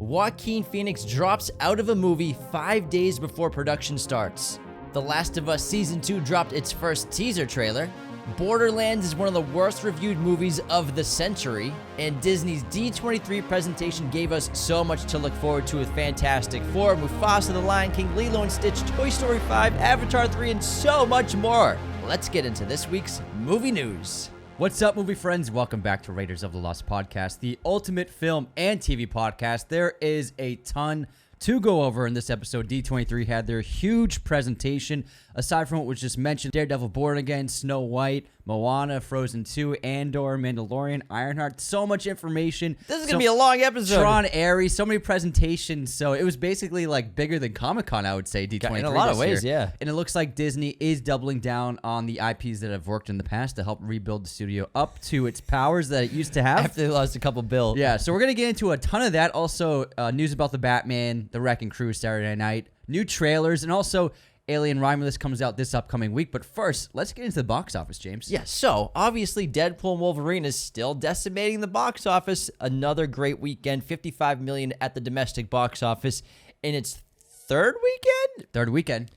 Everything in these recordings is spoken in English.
Joaquin Phoenix drops out of a movie 5 days before production starts. The Last of Us Season 2 dropped its first teaser trailer. Borderlands is one of the worst reviewed movies of the century. And Disney's D23 presentation gave us so much to look forward to with Fantastic Four, Mufasa, The Lion King, Lilo and Stitch, Toy Story 5, Avatar 3, and so much more. Let's get into this week's movie news. What's up, movie friends? Welcome back to Raiders of the Lost podcast, the ultimate film and TV podcast. There is a ton to go over in this episode. D23 had their huge presentation. Aside from what was just mentioned, Daredevil, Born Again, Snow White, Moana, Frozen 2, Andor, Mandalorian, Ironheart. So much information. This is going to be a long episode. Tron, Ares, so many presentations. So it was basically like bigger than Comic-Con, I would say, D23 in a lot of ways, year. yeah. And it looks like Disney is doubling down on the IPs that have worked in the past to help rebuild the studio up to its powers that it used to have. After they lost a couple bill. Yeah, so we're going to get into a ton of that. Also, news about the Batman, The Wrecking Crew Saturday night, new trailers, and also Alien Romulus comes out this upcoming week. But first, let's get into the box office, James. Yeah, so obviously Deadpool and Wolverine is still decimating the box office. Another great weekend, $55 million at the domestic box office in its third weekend.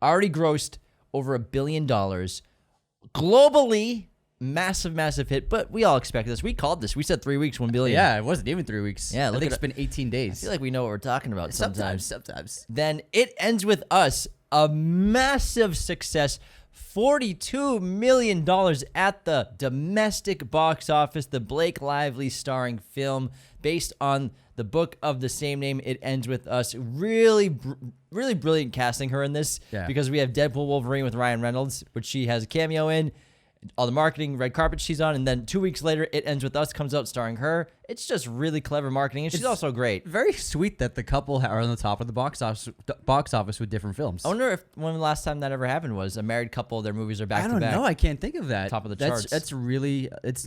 Already grossed over $1 billion. Globally, massive hit, but we all expected this. We called this. We said 3 weeks, $1 billion. Yeah, it wasn't even 3 weeks. Yeah, I think it's been 18 days. I feel like we know what we're talking about sometimes. Sometimes. Then It Ends With Us, a massive success, $42 million at the domestic box office. The Blake Lively starring film based on the book of the same name, It Ends With Us. Really brilliant casting her in this because we have Deadpool Wolverine with Ryan Reynolds, which she has a cameo in. All the marketing, red carpet she's on, and then 2 weeks later, It Ends With Us comes out starring her. It's just really clever marketing, and she's also great. Very sweet that the couple are on the top of the box office with different films. I wonder if when the last time that ever happened was a married couple, their movies are back to back. I don't know. I can't think of that. Top of the charts.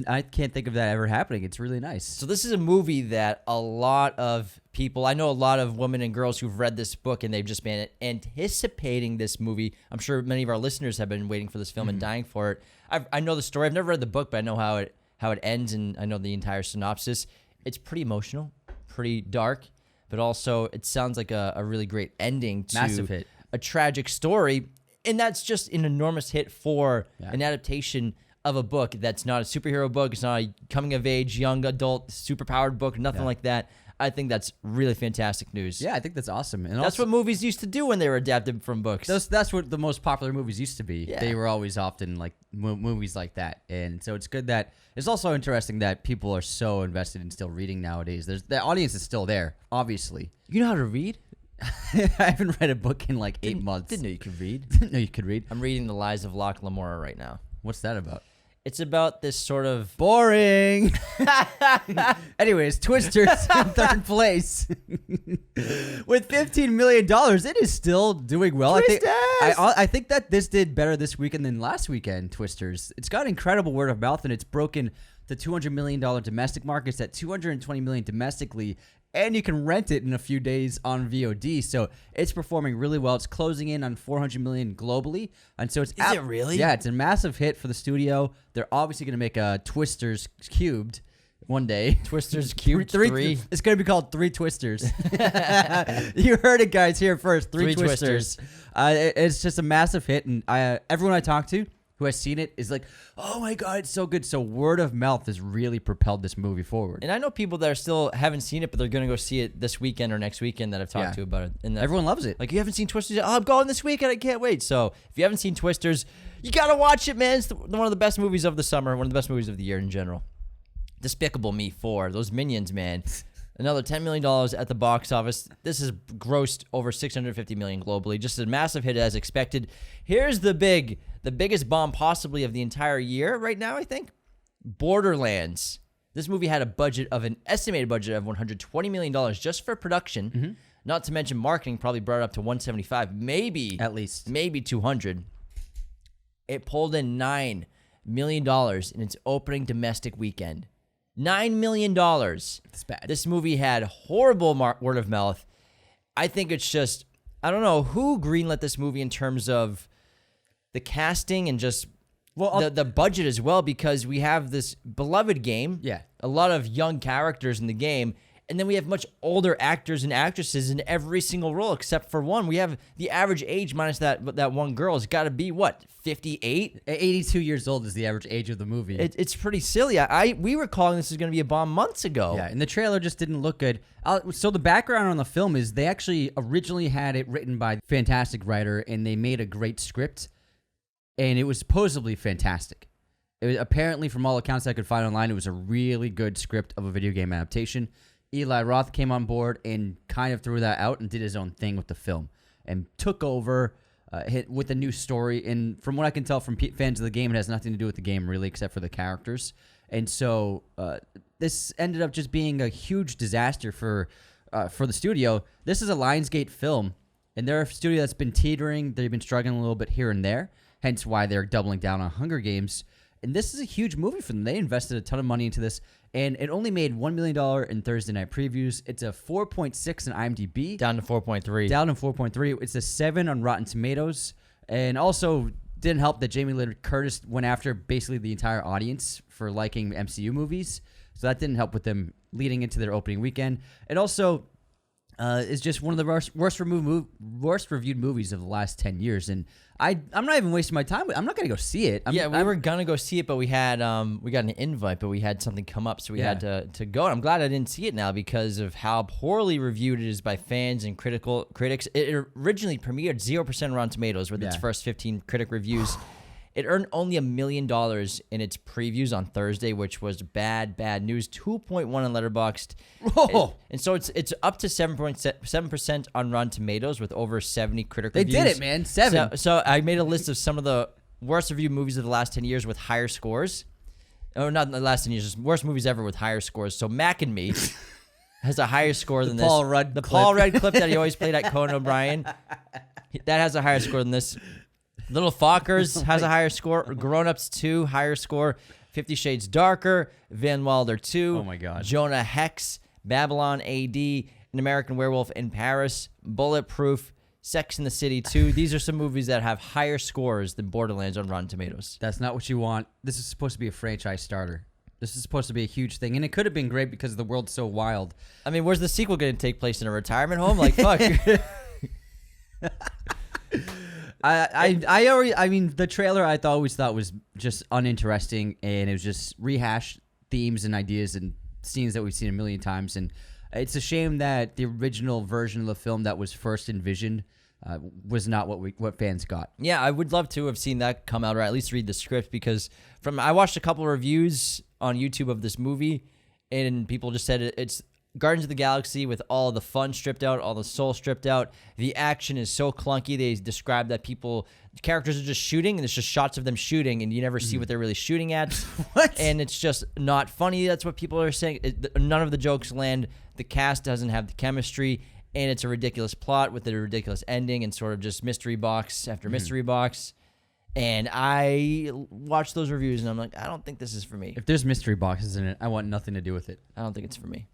I can't think of that ever happening. It's really nice. So this is a movie that a lot of people, I know a lot of women and girls who've read this book and they've just been anticipating this movie. I'm sure many of our listeners have been waiting for this film and dying for it. I know the story. I've never read the book, but I know how it ends, and I know the entire synopsis. It's pretty emotional, pretty dark, but also it sounds like a really great ending to Massive hit. A tragic story, and that's just an enormous hit for an adaptation of a book that's not a superhero book. It's not a coming-of-age, young adult, superpowered book, nothing like that. I think that's really fantastic news. Yeah, I think that's awesome. And that's what movies used to do when they were adapted from books. That's what the most popular movies used to be. Yeah. They were always often like movies like that. And so it's good that it's also interesting that people are so invested in still reading nowadays. The audience is still there, obviously. You know how to read? I haven't read a book in like 8 months. Didn't know you could read. Didn't know you could read. I'm reading The Lies of Locke Lamora right now. What's that about? It's about this sort of boring. Anyways, Twisters in third place with $15 million. It is still doing well. I think that this did better this weekend than last weekend. Twisters. It's got incredible word of mouth, and it's broken the $200 million domestic market. It's at $220 million domestically. And you can rent it in a few days on VOD. So it's performing really well. It's closing in on $400 million globally. And so it's... Is it really? Yeah, it's a massive hit for the studio. They're obviously going to make a Twisters Cubed one day. Twisters Cubed 3. It's going to be called 3 Twisters. You heard it, guys, here first. 3 Twisters. It's just a massive hit. And everyone I talk to who has seen it is like, oh my God, it's so good. So word of mouth has really propelled this movie forward. And I know people that are still haven't seen it, but they're going to go see it this weekend or next weekend that I've talked to about it. And everyone loves it. Like, you haven't seen Twisters yet? Oh, I'm going this weekend. I can't wait. So if you haven't seen Twisters, you got to watch it, man. It's one of the best movies of the summer, one of the best movies of the year in general. Despicable Me 4. Those Minions, man. Another $10 million at the box office. This has grossed over $650 million globally. Just a massive hit as expected. Here's the biggest bomb possibly of the entire year right now, I think. Borderlands. This movie had an estimated budget of $120 million just for production. Not to mention marketing probably brought it up to 175, maybe at least, maybe 200. It pulled in $9 million in its opening domestic weekend. $9 million. That's bad. This movie had horrible word of mouth. I think it's just, I don't know who greenlit this movie in terms of the casting and just the budget as well, because we have this beloved game. Yeah. A lot of young characters in the game. And then we have much older actors and actresses in every single role except for one. We have the average age minus that one girl has got to be, what, 58? 82 years old is the average age of the movie. It's pretty silly. We were calling this was going to be a bomb months ago. Yeah, and the trailer just didn't look good. So the background on the film is they actually originally had it written by a fantastic writer, and they made a great script, and it was supposedly fantastic. Apparently, from all accounts I could find online, it was a really good script of a video game adaptation. Eli Roth came on board and kind of threw that out and did his own thing with the film and took over with a new story. And from what I can tell from fans of the game, it has nothing to do with the game really, except for the characters. And so this ended up just being a huge disaster for the studio. This is a Lionsgate film, and they're a studio that's been teetering. They've been struggling a little bit here and there, hence why they're doubling down on Hunger Games. And this is a huge movie for them. They invested a ton of money into this, and it only made $1 million in Thursday night previews. It's a 4.6 in IMDb. Down to 4.3. Down to 4.3. It's a 7 on Rotten Tomatoes. And also didn't help that Jamie Lee Curtis went after basically the entire audience for liking MCU movies. So that didn't help with them leading into their opening weekend. It also is just one of the worst reviewed movies of the last 10 years. And I'm not even wasting my time. I'm not going to go see it. We were going to go see it, but we got an invite, but we had something come up, so we had to go. And I'm glad I didn't see it now because of how poorly reviewed it is by fans and critics. It originally premiered 0% on Rotten Tomatoes with its first 15 critic reviews. It earned only $1 million in its previews on Thursday, which was bad news. 2.1 on Letterboxd. And so it's up to 7% on Rotten Tomatoes with over 70 critic reviews. They did it, man. 7. So I made a list of some of the worst reviewed movies of the last 10 years with higher scores. Oh, not in the last 10 years, just worst movies ever with higher scores. So Mac and Me has a higher score than this. Paul Rudd clip. Paul Rudd clip that he always played at Conan O'Brien. That has a higher score than this. Little Fockers has a higher score. Grown Ups 2, higher score. 50 Shades Darker. Van Wilder 2. Oh, my God. Jonah Hex. Babylon AD. An American Werewolf in Paris. Bulletproof. Sex and the City 2. These are some movies that have higher scores than Borderlands on Rotten Tomatoes. That's not what you want. This is supposed to be a franchise starter. This is supposed to be a huge thing. And it could have been great because the world's so wild. I mean, where's the sequel going to take place? In a retirement home? Like, fuck. I mean, the trailer I always thought was just uninteresting, and it was just rehashed themes and ideas and scenes that we've seen a million times. And it's a shame that the original version of the film that was first envisioned was not what fans got. Yeah, I would love to have seen that come out, or at least read the script, because I watched a couple of reviews on YouTube of this movie, and people just said it's Guardians of the Galaxy with all the fun stripped out, all the soul stripped out. The action is so clunky. They describe that characters are just shooting, and it's just shots of them shooting, and you never see what they're really shooting at. What? And it's just not funny. That's what people are saying. None of the jokes land. The cast doesn't have the chemistry, and it's a ridiculous plot with a ridiculous ending and sort of just mystery box after mystery box. And I watched those reviews, and I'm like, I don't think this is for me. If there's mystery boxes in it, I want nothing to do with it. I don't think it's for me.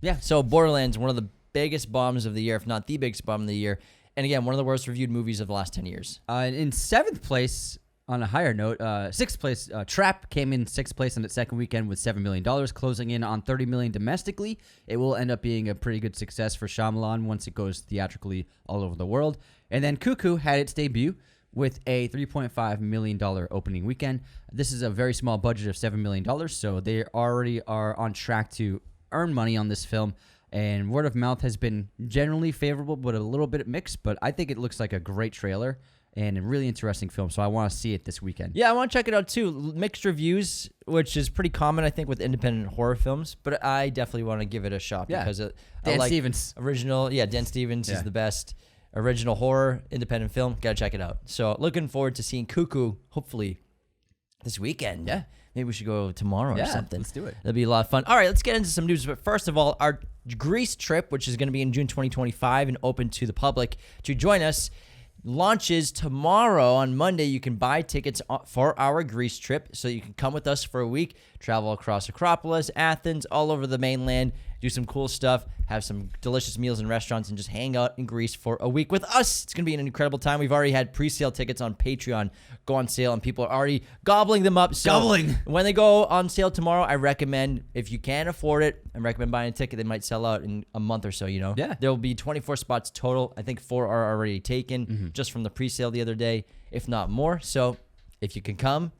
Yeah, so Borderlands, one of the biggest bombs of the year, if not the biggest bomb of the year. And again, one of the worst reviewed movies of the last 10 years. In 7th place, on a higher note, 6th place, Trap came in 6th place on its second weekend with $7 million, closing in on $30 million domestically. It will end up being a pretty good success for Shyamalan once it goes theatrically all over the world. And then Cuckoo had its debut with a $3.5 million opening weekend. This is a very small budget of $7 million, so they already are on track to earn money on this film, and word of mouth has been generally favorable, but a little bit mixed. But I think it looks like a great trailer and a really interesting film, so I want to see it this weekend. Yeah, I want to check it out too. Mixed reviews, which is pretty common, I think, with independent horror films, but I definitely want to give it a shot because Dan Stevens. Dan Stevens is the best original horror independent film. Gotta check it out. So looking forward to seeing Cuckoo, hopefully this weekend. Yeah. Maybe we should go tomorrow or something. Let's do it. That'd be a lot of fun. All right, let's get into some news. But first of all, our Greece trip, which is going to be in June 2025 and open to the public to join us, launches tomorrow on Monday. You can buy tickets for our Greece trip so you can come with us for a week, travel across Acropolis, Athens, all over the mainland, do some cool stuff, have some delicious meals in restaurants, and just hang out in Greece for a week with us. It's going to be an incredible time. We've already had pre-sale tickets on Patreon go on sale, and people are already gobbling them up. So when they go on sale tomorrow, I recommend, if you can afford it, I recommend buying a ticket. They might sell out in a month or so, you know? Yeah. There will be 24 spots total. I think 4 are already taken just from the pre-sale the other day, if not more. So if you can come,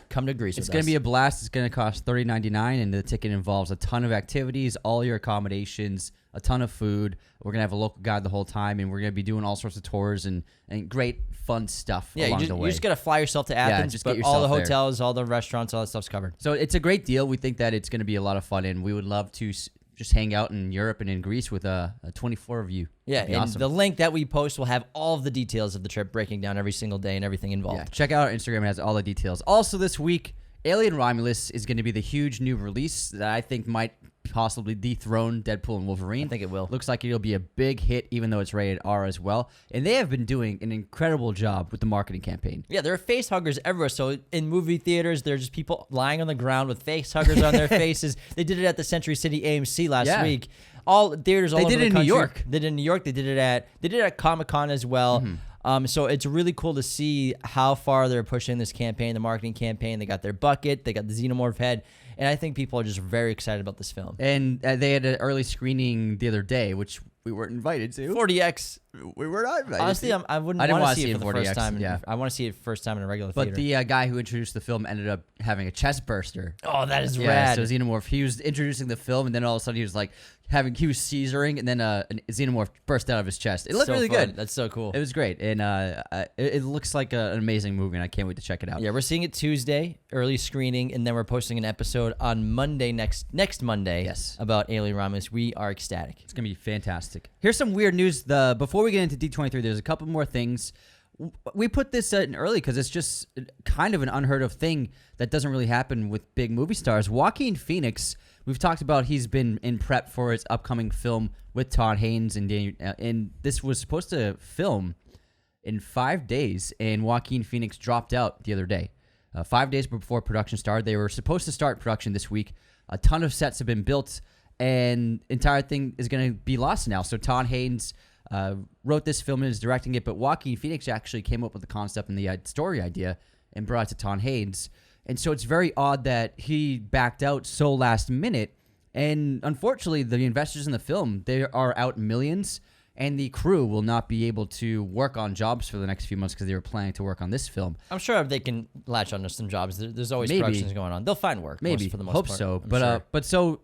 come to Greece with us. It's going to be a blast. It's going to cost $30.99, and the ticket involves a ton of activities, all your accommodations, a ton of food. We're going to have a local guide the whole time, and we're going to be doing all sorts of tours and great fun stuff along the way. You just got to fly yourself to Athens, just but get all the yourself hotels, all the restaurants, all that stuff's covered. So it's a great deal. We think that it's going to be a lot of fun, and we would love to just hang out in Europe and in Greece with a 24 of you. Yeah, and awesome. The link that we post will have all of the details of the trip, breaking down every single day and everything involved. Yeah, check out our Instagram. It has all the details. Also this week, Alien Romulus is going to be the huge new release that I think might possibly dethrone Deadpool and Wolverine. I think it will. Looks like it'll be a big hit, even though it's rated R as well. And they have been doing an incredible job with the marketing campaign. Yeah, there are face huggers everywhere. So in movie theaters, there's just people lying on the ground with face huggers on their faces. They did it at the Century City AMC last week. All theaters all over the country. They did it in New York. They did it in New York. They did it at Comic-Con as well. So it's really cool to see how far they're pushing this campaign, the marketing campaign. They got their bucket. They got the xenomorph head. And I think people are just very excited about this film. And they had an early screening the other day, which we weren't invited to. 4DX. We were not invited Honestly, to. I wouldn't want to see it for the first time. I want to see it first time in a regular theater. But the guy who introduced the film ended up having a chest burster. Oh, that is rad. So Xenomorph, he was introducing the film, and then all of a sudden he was like he was seizuring, and then a Xenomorph burst out of his chest. It looked really good. That's so cool. It was great, and it looks like an amazing movie, and I can't wait to check it out. Yeah, we're seeing it Tuesday, early screening, and then we're posting an episode on Monday, next Monday, about Alien Romulus. We are ecstatic. It's gonna be fantastic. Here's some weird news. Before we get into D23, there's a couple more things. We put this in early because it's just kind of an unheard of thing that doesn't really happen with big movie stars. Joaquin Phoenix, we've talked about, he's been in prep for his upcoming film with Todd Haynes, and this was supposed to film in 5 days, and Joaquin Phoenix dropped out the other day. 5 days before production started. They were supposed to start production this week. A ton of sets have been built, and entire thing is going to be lost now. So Todd Haynes wrote this film and is directing it, but Joaquin Phoenix actually came up with the concept and the story idea and brought it to Todd Haynes. And so it's very odd that he backed out so last minute. And unfortunately, the investors in the film, they are out millions, and the crew will not be able to work on jobs for the next few months because they were planning to work on this film. I'm sure they can latch onto some jobs. There's always productions going on. They'll find work. Maybe for the most hope part. so. Sure. But so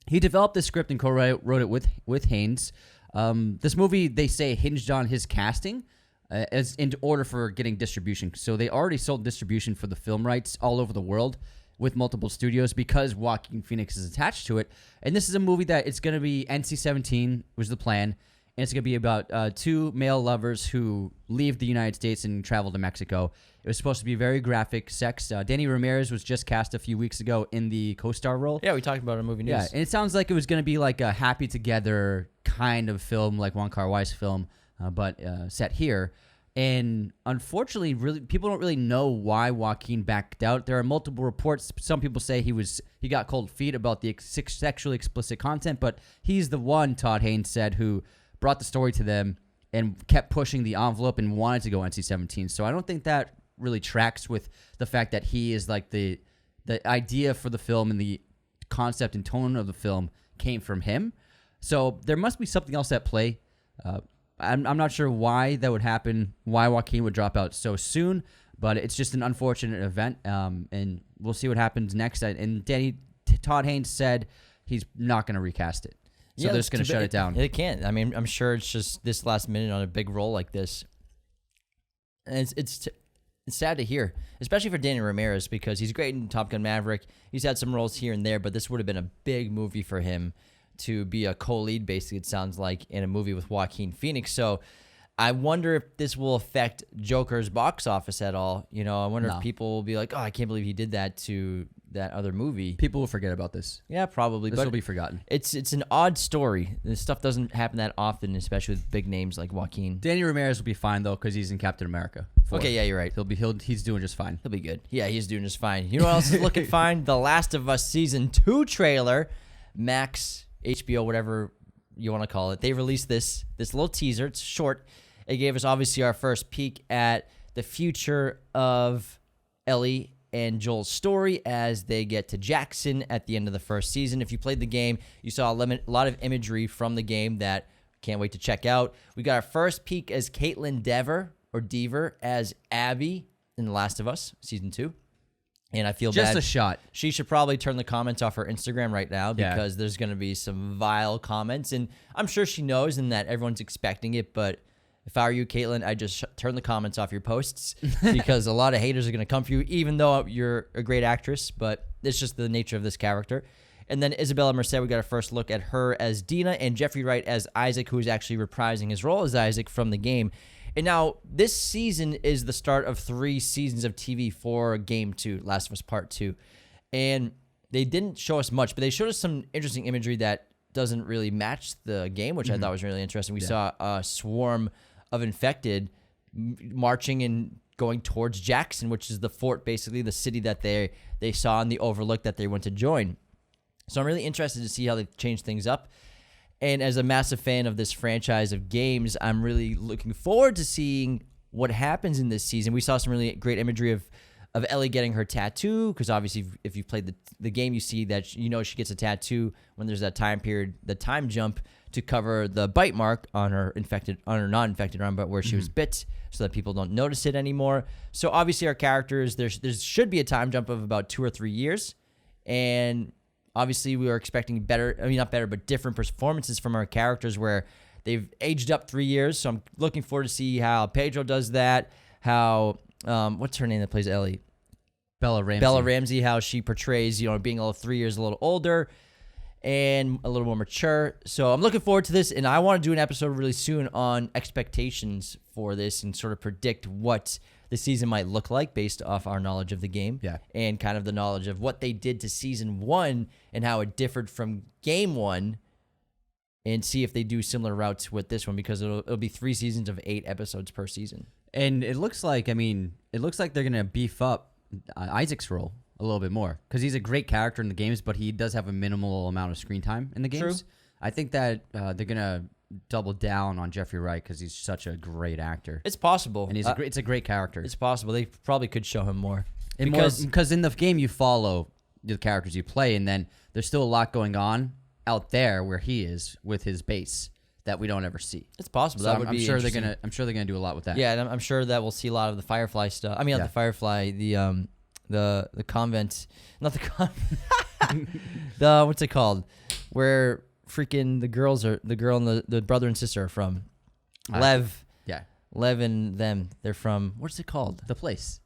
he developed this script and co-wrote it with Haynes. This movie, they say, hinged on his casting as in order for getting distribution. So they already sold distribution for the film rights all over the world with multiple studios because Joaquin Phoenix is attached to it. And this is a movie that it's going to be NC-17 was the plan. And it's going to be about two male lovers who leave the United States and travel to Mexico. It was supposed to be very graphic sex. Danny Ramirez was just cast a few weeks ago in the co-star role. Yeah, we talked about it in movie news. Yeah, and it sounds like it was going to be like a happy together kind of film, like Wong Kar-wai's film, but set here. And unfortunately, really, people don't really know why Joaquin backed out. There are multiple reports. Some people say he got cold feet about the sexually explicit content, but he's the one, Todd Haynes said, who brought the story to them and kept pushing the envelope and wanted to go NC-17. So I don't think that really tracks with the fact that he is like the idea for the film and the concept and tone of the film came from him. So there must be something else at play. I'm not sure why that would happen, why Joaquin would drop out so soon, but it's just an unfortunate event, and we'll see what happens next. And Todd Haynes said he's not going to recast it. So they're just going to shut it down. It can't. I mean, I'm sure it's just this last minute on a big role like this. And it's sad to hear, especially for Danny Ramirez, because he's great in Top Gun Maverick. He's had some roles here and there, but this would have been a big movie for him to be a co-lead, basically, it sounds like, in a movie with Joaquin Phoenix. So I wonder if this will affect Joker's box office at all. You know, I wonder if people will be like, oh, I can't believe he did that to that other movie. People will forget about this. Yeah, probably. This will be forgotten. It's an odd story. This stuff doesn't happen that often, especially with big names like Joaquin. Danny Ramirez will be fine, though, because he's in Captain America. Okay, yeah, you're right. He's doing just fine. He'll be good. Yeah, he's doing just fine. You know what else is looking fine? The Last of Us Season 2 trailer. Max HBO, whatever you want to call it. They released this little teaser. It's short. It gave us obviously our first peek at the future of Ellie and Joel's story as they get to Jackson at the end of the first season. If you played the game, you saw a lot of imagery from the game that can't wait to check out. We got our first peek as Caitlin Dever as Abby in The Last of Us Season 2. And I feel just bad. a shot. She should probably turn the comments off her Instagram right now because there's going to be some vile comments. And I'm sure she knows and that everyone's expecting it. But if I were you, Caitlin, I'd just turn the comments off your posts because a lot of haters are going to come for you, even though you're a great actress. But it's just the nature of this character. And then Isabella Merced, we got a first look at her as Dina and Jeffrey Wright as Isaac, who is actually reprising his role as Isaac from the game. And now, this season is the start of 3 seasons of TV for Game 2, Last of Us Part 2. And they didn't show us much, but they showed us some interesting imagery that doesn't really match the game, which I thought was really interesting. We saw a swarm of infected marching and going towards Jackson, which is the fort, basically, the city that they saw in the Overlook that they went to join. So I'm really interested to see how they change things up. And as a massive fan of this franchise of games, I'm really looking forward to seeing what happens in this season. We saw some really great imagery of Ellie getting her tattoo, because obviously if you played the game, you see that she gets a tattoo when there's that time period, the time jump to cover the bite mark on her non-infected arm, but where she was bit, so that people don't notice it anymore. So obviously our characters, there should be a time jump of about 2 or 3 years, and obviously, we were expecting not better, but different performances from our characters where they've aged up 3 years. So I'm looking forward to see how Pedro does that, how, what's her name that plays Ellie? Bella Ramsey, how she portrays, being 3 years a little older and a little more mature. So I'm looking forward to this, and I want to do an episode really soon on expectations for this and sort of predict what the season might look like based off our knowledge of the game and kind of the knowledge of what they did to season 1 and how it differed from game 1, and see if they do similar routes with this one, because it'll be 3 seasons of 8 episodes per season. And it looks like they're going to beef up Isaac's role a little bit more, because he's a great character in the games, but he does have a minimal amount of screen time in the games. True. I think that they're going to double down on Jeffrey Wright because he's such a great actor. It's possible. And it's a great character. It's possible. They probably could show him more. Because in the game you follow the characters you play, and then there's still a lot going on out there where he is with his base that we don't ever see. It's possible. So That would I'm be sure they're interesting. gonna do a lot with that. Yeah, and I'm sure that we'll see a lot of the Firefly stuff. I mean, not the Firefly, the convent, not the convent. What's it called? Where freaking the girl and the brother and sister are from. Lev and them. They're from, what's it called? The place.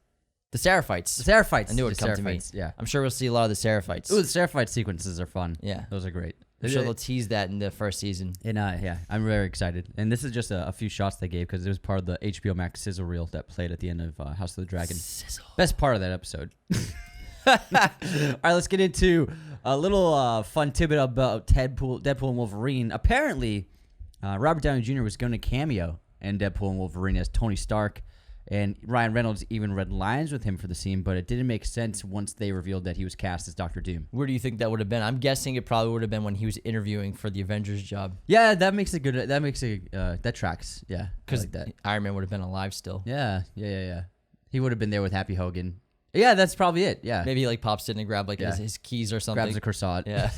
The Seraphites. The Seraphites. I knew it would come to me. Yeah. I'm sure we'll see a lot of the Seraphites. Ooh, the Seraphite sequences are fun. Yeah. Those are great. I'm sure they'll tease that in the first season. And I'm very excited. And this is just a few shots they gave because it was part of the HBO Max sizzle reel that played at the end of House of the Dragon. Sizzle. Best part of that episode. All right, let's get into a little fun tidbit about Deadpool and Wolverine. Apparently, Robert Downey Jr. was going to cameo in Deadpool and Wolverine as Tony Stark, and Ryan Reynolds even read lines with him for the scene, but it didn't make sense once they revealed that he was cast as Dr. Doom. Where do you think that would have been? I'm guessing it probably would have been when he was interviewing for the Avengers job. Yeah, that tracks. Yeah, because like that. Iron Man would have been alive still. Yeah. He would have been there with Happy Hogan. Yeah, that's probably it. Yeah, maybe he like pops in and grab his keys or something. Grabs a croissant. Yeah,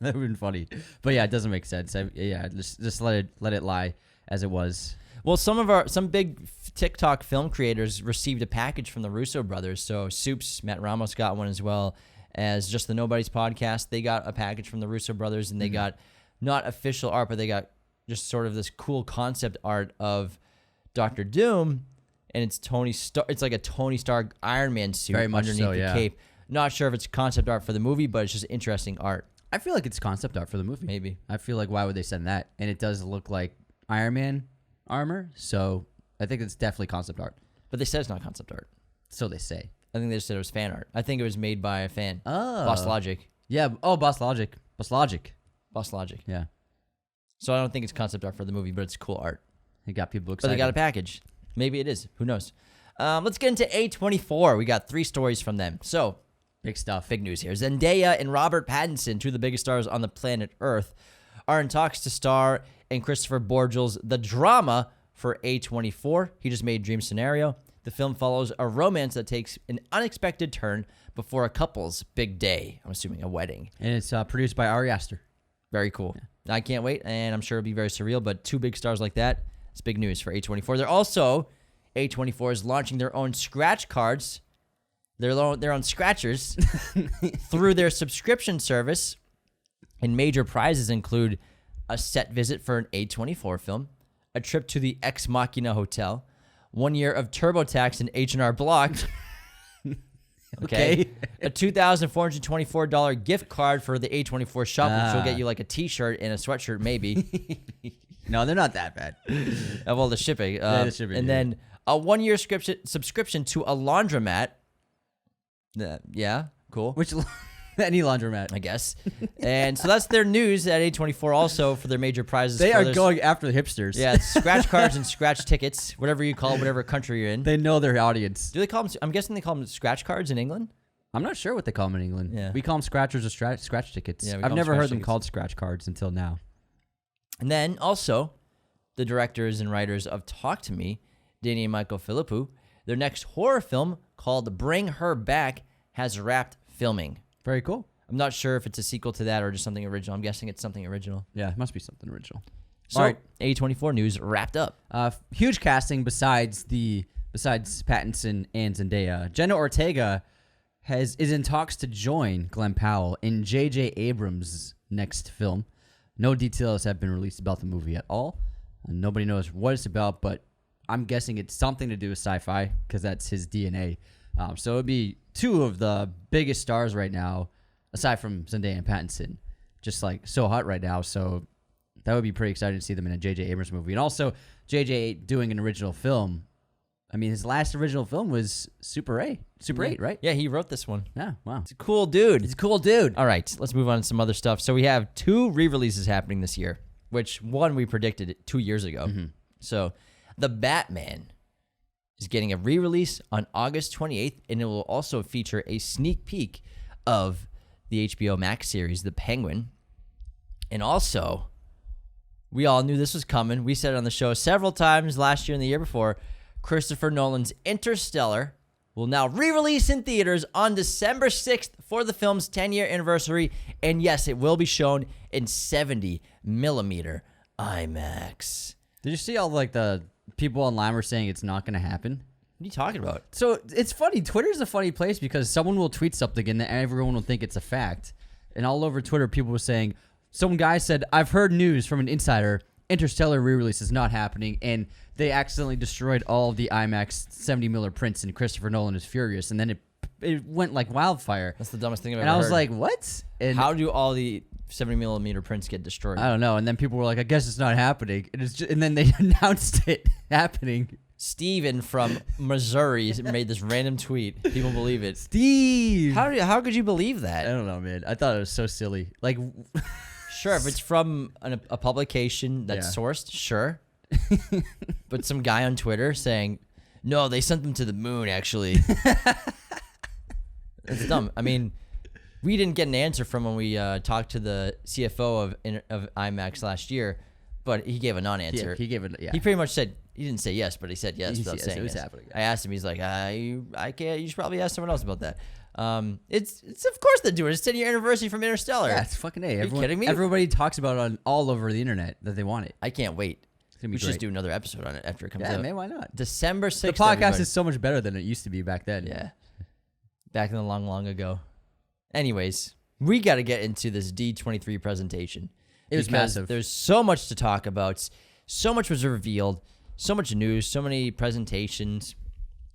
that would have been funny. But yeah, it doesn't make sense. Just let it lie as it was. Well, some big TikTok film creators received a package from the Russo brothers. So Soups, Matt Ramos got one, as well as Just the Nobodies podcast. They got a package from the Russo brothers, and they got not official art, but they got just sort of this cool concept art of Dr. Doom, and it's Tony Stark. It's like a Tony Stark Iron Man suit underneath the cape. Not sure if it's concept art for the movie, but it's just interesting art. I feel like it's concept art for the movie. Maybe. I feel like why would they send that? And it does look like Iron Man armor, so I think it's definitely concept art. But they said it's not concept art. So they say. I think they just said it was fan art. I think it was made by a fan. Oh. Boss Logic. Yeah. Oh, Boss Logic. Yeah. So I don't think it's concept art for the movie, but it's cool art. It got people excited. But they got a package. Maybe it is. Who knows? Let's get into A24. We got 3 stories from them. So Big stuff. Big news here. Zendaya and Robert Pattinson, two of the biggest stars on the planet Earth, are in talks to star in Christopher Borgel's The Drama for A24. He just made Dream Scenario. The film follows a romance that takes an unexpected turn before a couple's big day. I'm assuming a wedding. And it's produced by Ari Aster. Very cool. Yeah. I can't wait, and I'm sure it'll be very surreal, but two big stars like that, it's big news for A24. They're also, A24 is launching their own scratch cards, their own scratchers, through their subscription service, and major prizes include a set visit for an A24 film, a trip to the Ex Machina Hotel, 1 year of TurboTax and H&R Block. Okay. A $2,424 gift card for the A24 shop, which will get you like a t-shirt and a sweatshirt, maybe. No, they're not that bad. Of all the shipping. The shipping, and then a 1 year subscription to a laundromat. Yeah, cool. Which any laundromat, I guess. And so that's their news at A24 also for their major prizes. They are going after the hipsters. Yeah, scratch cards and scratch tickets, whatever you call it, whatever country you're in. They know their audience. Do they call them, I'm guessing they call them scratch cards in England? I'm not sure what they call them in England. Yeah. We call them scratchers or scratch tickets. Yeah, I've never heard them tickets. called scratch cards until now. And then also, the directors and writers of Talk to Me, Danny and Michael Philippou, their next horror film called Bring Her Back has wrapped filming. Very cool. I'm not sure if it's a sequel to that or just something original. I'm guessing it's something original. Yeah, it must be something original. So, All right. A24 news wrapped up. Huge casting besides Pattinson and Zendaya. Jenna Ortega is in talks to join Glen Powell in J.J. Abrams' next film. No details have been released about the movie at all. Nobody knows what it's about, but I'm guessing it's something to do with sci-fi because that's his DNA. So it would be two of the biggest stars right now, aside from Zendaya and Pattinson, just like so hot right now. So that would be pretty exciting to see them in a J.J. Abrams movie. And also, J.J. doing an original film. I mean, his last original film was Super 8, right? Yeah, he wrote this one. Yeah, wow. He's a cool dude. He's a cool dude. All right, let's move on to some other stuff. So we have two re-releases happening this year, which one we predicted 2 years ago. Mm-hmm. So The Batman is getting a re-release on August 28th, and it will also feature a sneak peek of the HBO Max series, The Penguin. And also, we all knew this was coming. We said it on the show several times last year and the year before. Christopher Nolan's Interstellar will now re-release in theaters on December 6th for the film's 10-year anniversary. And yes, it will be shown in 70 millimeter IMAX. Did you see all like the people online were saying it's not going to happen? What are you talking about? So it's funny. Twitter's a funny place because someone will tweet something and everyone will think it's a fact. And all over Twitter, people were saying, some guy said, I've heard news from an insider, Interstellar re-release is not happening, and they accidentally destroyed all of the IMAX 70 miller prints, and Christopher Nolan is furious, and then it went like wildfire. That's the dumbest thing I've ever heard. And I was heard. like, what? And how do all the 70 millimeter prints get destroyed? I don't know. And then people were like, I guess it's not happening. And then they announced it happening. Steven from Missouri made this random tweet. People believe it. Steve! How could you believe that? I don't know, man. I thought it was so silly. Like, sure, if it's from a publication that's sourced, sure. But some guy on Twitter saying, no, they sent them to the moon, actually. It's dumb. I mean, we didn't get an answer from when we talked to the CFO of IMAX last year, but he gave a non-answer. Yeah, he gave it. Yeah. He pretty much said, he didn't say yes, but he said yes without yes, saying it was yes. happening. I asked him, he's like, I can't, you should probably ask someone else about that. It's of course they're doing it. It's 10-year anniversary from Interstellar. Yeah, it's fucking A. Are you kidding me? Everybody talks about it all over the internet that they want it. I can't wait. It's gonna be We should just great. do another episode on it after it comes Yeah, out. man, why not? December 6th. The podcast everybody. is so much better than it used to be back then. Yeah. Back in the long ago. Anyways, we got to get into this D23 presentation. It was because massive. There's so much to talk about. So much was revealed. So much news. So many presentations.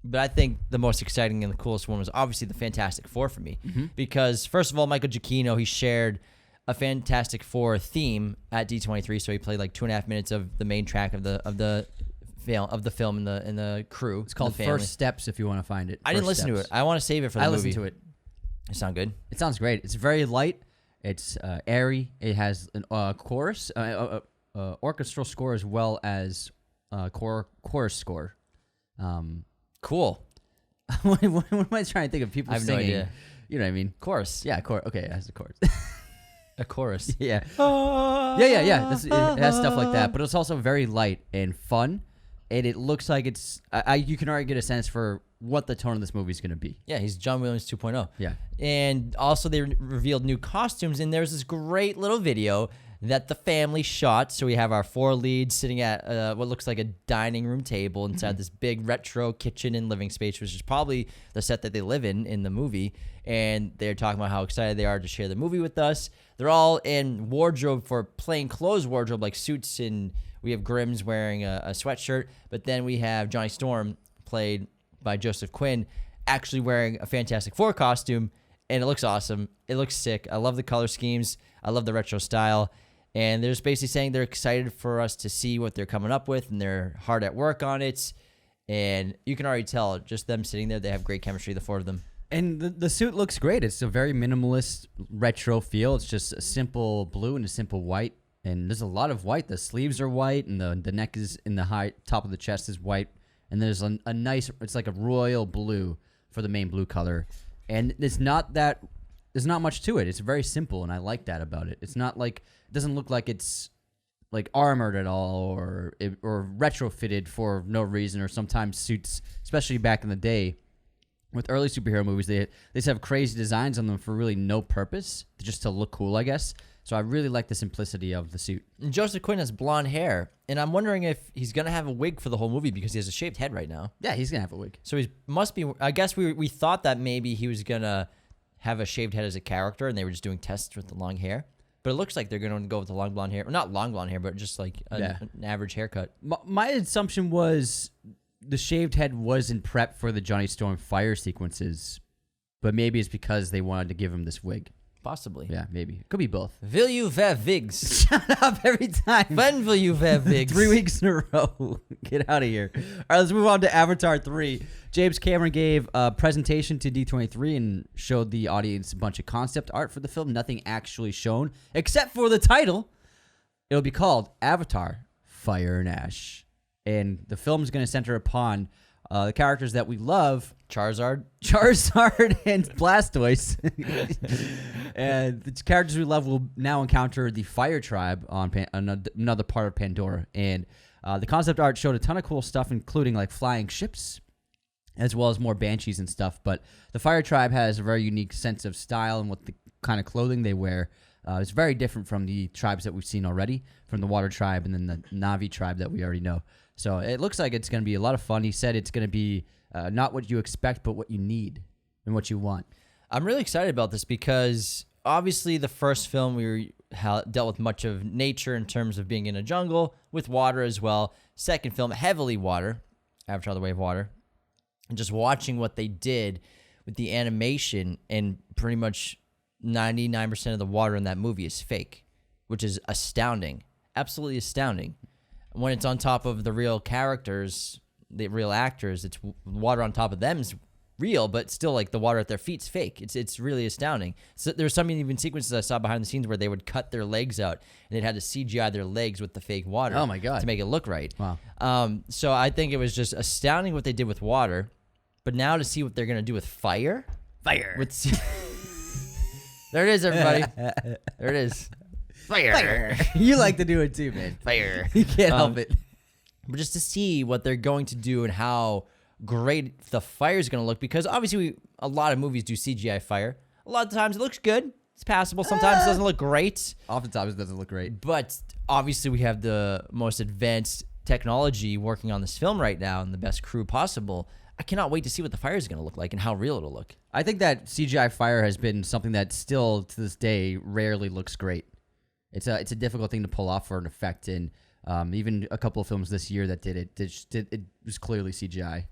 But I think the most exciting and the coolest one was obviously the Fantastic Four for me. Mm-hmm. Because, first of all, Michael Giacchino, he shared a Fantastic Four theme at D23. So he played like 2.5 minutes of the main track of the film in the crew. It's called First Steps if you want to find it. I didn't listen to it. I want to save it for the I movie. listened to it. It sound good? It sounds great. It's very light. It's airy. It has an chorus, orchestral score as well as chorus score. Cool. What am I trying to think of? People I have no singing. idea. You know what I mean? Chorus. Yeah, chorus. Okay, it has a chorus. A chorus. Yeah. Yeah. It has stuff like that, but it's also very light and fun, and it looks like it's. You can already get a sense for what the tone of this movie is going to be. Yeah, he's John Williams 2.0. Yeah. And also they revealed new costumes, and there's this great little video that the family shot. So we have our 4 leads sitting at what looks like a dining room table inside this big retro kitchen and living space, which is probably the set that they live in the movie. And they're talking about how excited they are to share the movie with us. They're all in wardrobe for plain clothes wardrobe, like suits, and we have Grimm's wearing a sweatshirt. But then we have Johnny Storm, played by Joseph Quinn, actually wearing a Fantastic Four costume, and it looks awesome. It looks sick. I love the color schemes. I love the retro style. And they're just basically saying they're excited for us to see what they're coming up with, and they're hard at work on it. And you can already tell, just them sitting there, they have great chemistry, the 4 of them. And the suit looks great. It's a very minimalist retro feel. It's just a simple blue and a simple white. And there's a lot of white. The sleeves are white, and the neck is in the high top of the chest is white. And there's a nice, it's like a royal blue for the main blue color. And there's not much to it. It's very simple, and I like that about it. It's not like, it doesn't look like it's like armored at all or retrofitted for no reason, or sometimes suits, especially back in the day with early superhero movies, they just have crazy designs on them for really no purpose, just to look cool, I guess. So I really like the simplicity of the suit. And Joseph Quinn has blonde hair, and I'm wondering if he's going to have a wig for the whole movie because he has a shaved head right now. Yeah, he's going to have a wig. So he must be, I guess we thought that maybe he was going to have a shaved head as a character, and they were just doing tests with the long hair. But it looks like they're going to go with the long blonde hair. Well, not long blonde hair, but just like an average haircut. My assumption was the shaved head was in prep for the Johnny Storm fire sequences, but maybe it's because they wanted to give him this wig. Possibly. Yeah, maybe. It could be both. Will you wear wigs? Shut up every time. When will you wear wigs? 3 weeks in a row. Get out of here. All right, let's move on to Avatar 3. James Cameron gave a presentation to D23 and showed the audience a bunch of concept art for the film. Nothing actually shown, except for the title. It'll be called Avatar: Fire and Ash. And the film is going to center upon the characters that we love. Charizard and Blastoise. And the characters we love will now encounter the Fire Tribe on another part of Pandora. And the concept art showed a ton of cool stuff, including like flying ships, as well as more banshees and stuff. But the Fire Tribe has a very unique sense of style and what the kind of clothing they wear. It's very different from the tribes that we've seen already, from the Water Tribe and then the Na'vi tribe that we already know. So it looks like it's going to be a lot of fun. He said it's going to be not what you expect, but what you need and what you want. I'm really excited about this because obviously the first film dealt with much of nature in terms of being in a jungle with water as well. Second film, heavily water, Avatar: The Way of Water. And just watching what they did with the animation, and pretty much 99% of the water in that movie is fake, which is astounding. Absolutely astounding. When it's on top of the real characters, the real actors, it's water on top of them is real, but still, like, the water at their feet's fake. It's really astounding. So there's some even sequences I saw behind the scenes where they would cut their legs out and they'd had to CGI their legs with the fake water. Oh my God. To make it look right. Wow. So I think it was just astounding what they did with water, but now to see what they're gonna do with fire. Fire. There it is, everybody. There it is. Fire. You like to do it too, man. Fire. You can't help it. But just to see what they're going to do and how great the fire is going to look, because obviously a lot of movies do CGI fire. A lot of times it looks good. It's passable. Sometimes it doesn't look great. Oftentimes it doesn't look great. But obviously we have the most advanced technology working on this film right now and the best crew possible. I cannot wait to see what the fire is going to look like and how real it'll look. I think that CGI fire has been something that still to this day rarely looks great. It's a difficult thing to pull off for an effect, and even a couple of films this year that did it, it was clearly CGI.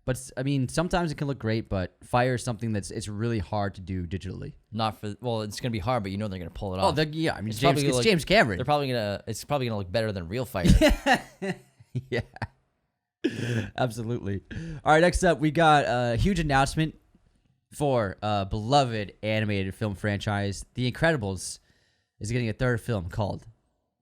But I mean, sometimes it can look great, but fire is something it's really hard to do digitally. It's gonna be hard, but you know they're gonna pull it off. Yeah, I mean, it's James Cameron. It's probably gonna look better than real fire. Yeah, absolutely. All right, next up we got a huge announcement for a beloved animated film franchise. The Incredibles is getting a third film called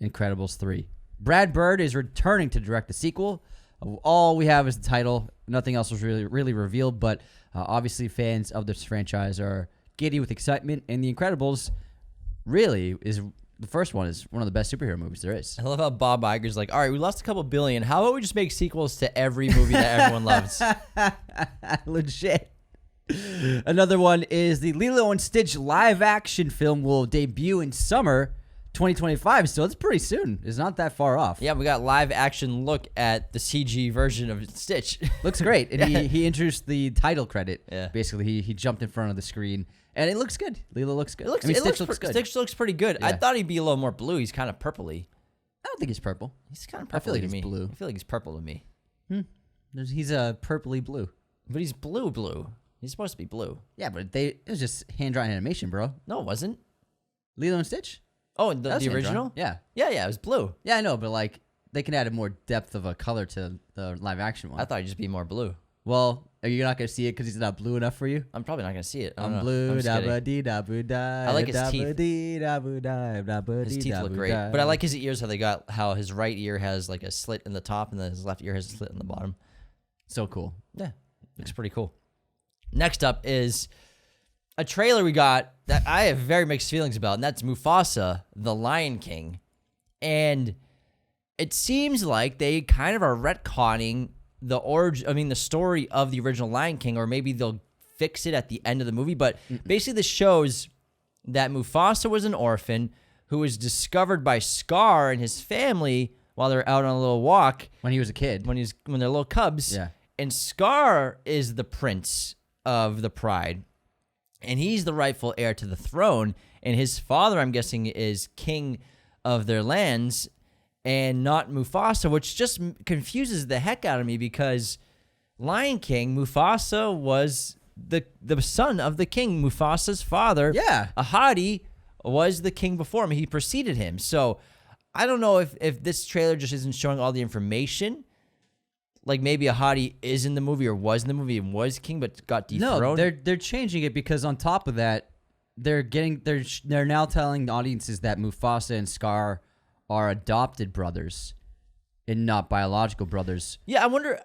Incredibles 3. Brad Bird is returning to direct the sequel. All we have is the title. Nothing else was really revealed, but obviously fans of this franchise are giddy with excitement, and The Incredibles really is the first one is one of the best superhero movies there is. I love how Bob Iger's like, all right, we lost a couple billion. How about we just make sequels to every movie that everyone loves? Legit. Another one is the Lilo and Stitch live-action film will debut in summer 2025, so it's pretty soon. It's not that far off. Yeah, we got live action look at the CG version of Stitch. Looks great. And he introduced the title credit. Yeah. Basically, he jumped in front of the screen, and it looks good. Lilo looks good. Stitch looks good. Stitch looks pretty good. Yeah. I thought he'd be a little more blue. He's kind of purpley. I don't think he's purple. He's kind of I feel purpley like to he's me. blue. I feel like he's purple to me. He's a purpley blue. But he's blue. He's supposed to be blue. Yeah, but it was just hand-drawn animation, bro. No, it wasn't. Lilo and Stitch? Oh, That was the hand-drawn. original? Yeah. Yeah, it was blue. Yeah, I know, but like they can add a more depth of a color to the live action one. I thought he'd just be more blue. Well, are you not gonna see it because he's not blue enough for you? I'm probably not going to see it. I don't I'm know. blue, I'm just da kidding. ba dee da boo da. I like his da teeth. ba dee da boo da, da ba His dee teeth da look boo great. da. But I like his ears, how his right ear has like a slit in the top and then his left ear has a slit in the bottom. So cool. Yeah, looks pretty cool. Next up is a trailer we got that I have very mixed feelings about, and that's Mufasa, the Lion King. And it seems like they kind of are retconning the story of the original Lion King, or maybe they'll fix it at the end of the movie. But basically, this shows that Mufasa was an orphan who was discovered by Scar and his family while they're out on a little walk When he was a kid. when they're little cubs. Yeah. And Scar is the prince of the pride, and he's the rightful heir to the throne. And his father, I'm guessing, is king of their lands, and not Mufasa, which just confuses the heck out of me because Lion King, Mufasa was the son of the king. Mufasa's father, Yeah. Ahadi, was the king before him. He preceded him. So I don't know if this trailer just isn't showing all the information. Like maybe Ahadi is in the movie or was in the movie and was king but got dethroned. No, they're changing it because on top of that, they're now telling the audiences that Mufasa and Scar are adopted brothers and not biological brothers. Yeah, I wonder,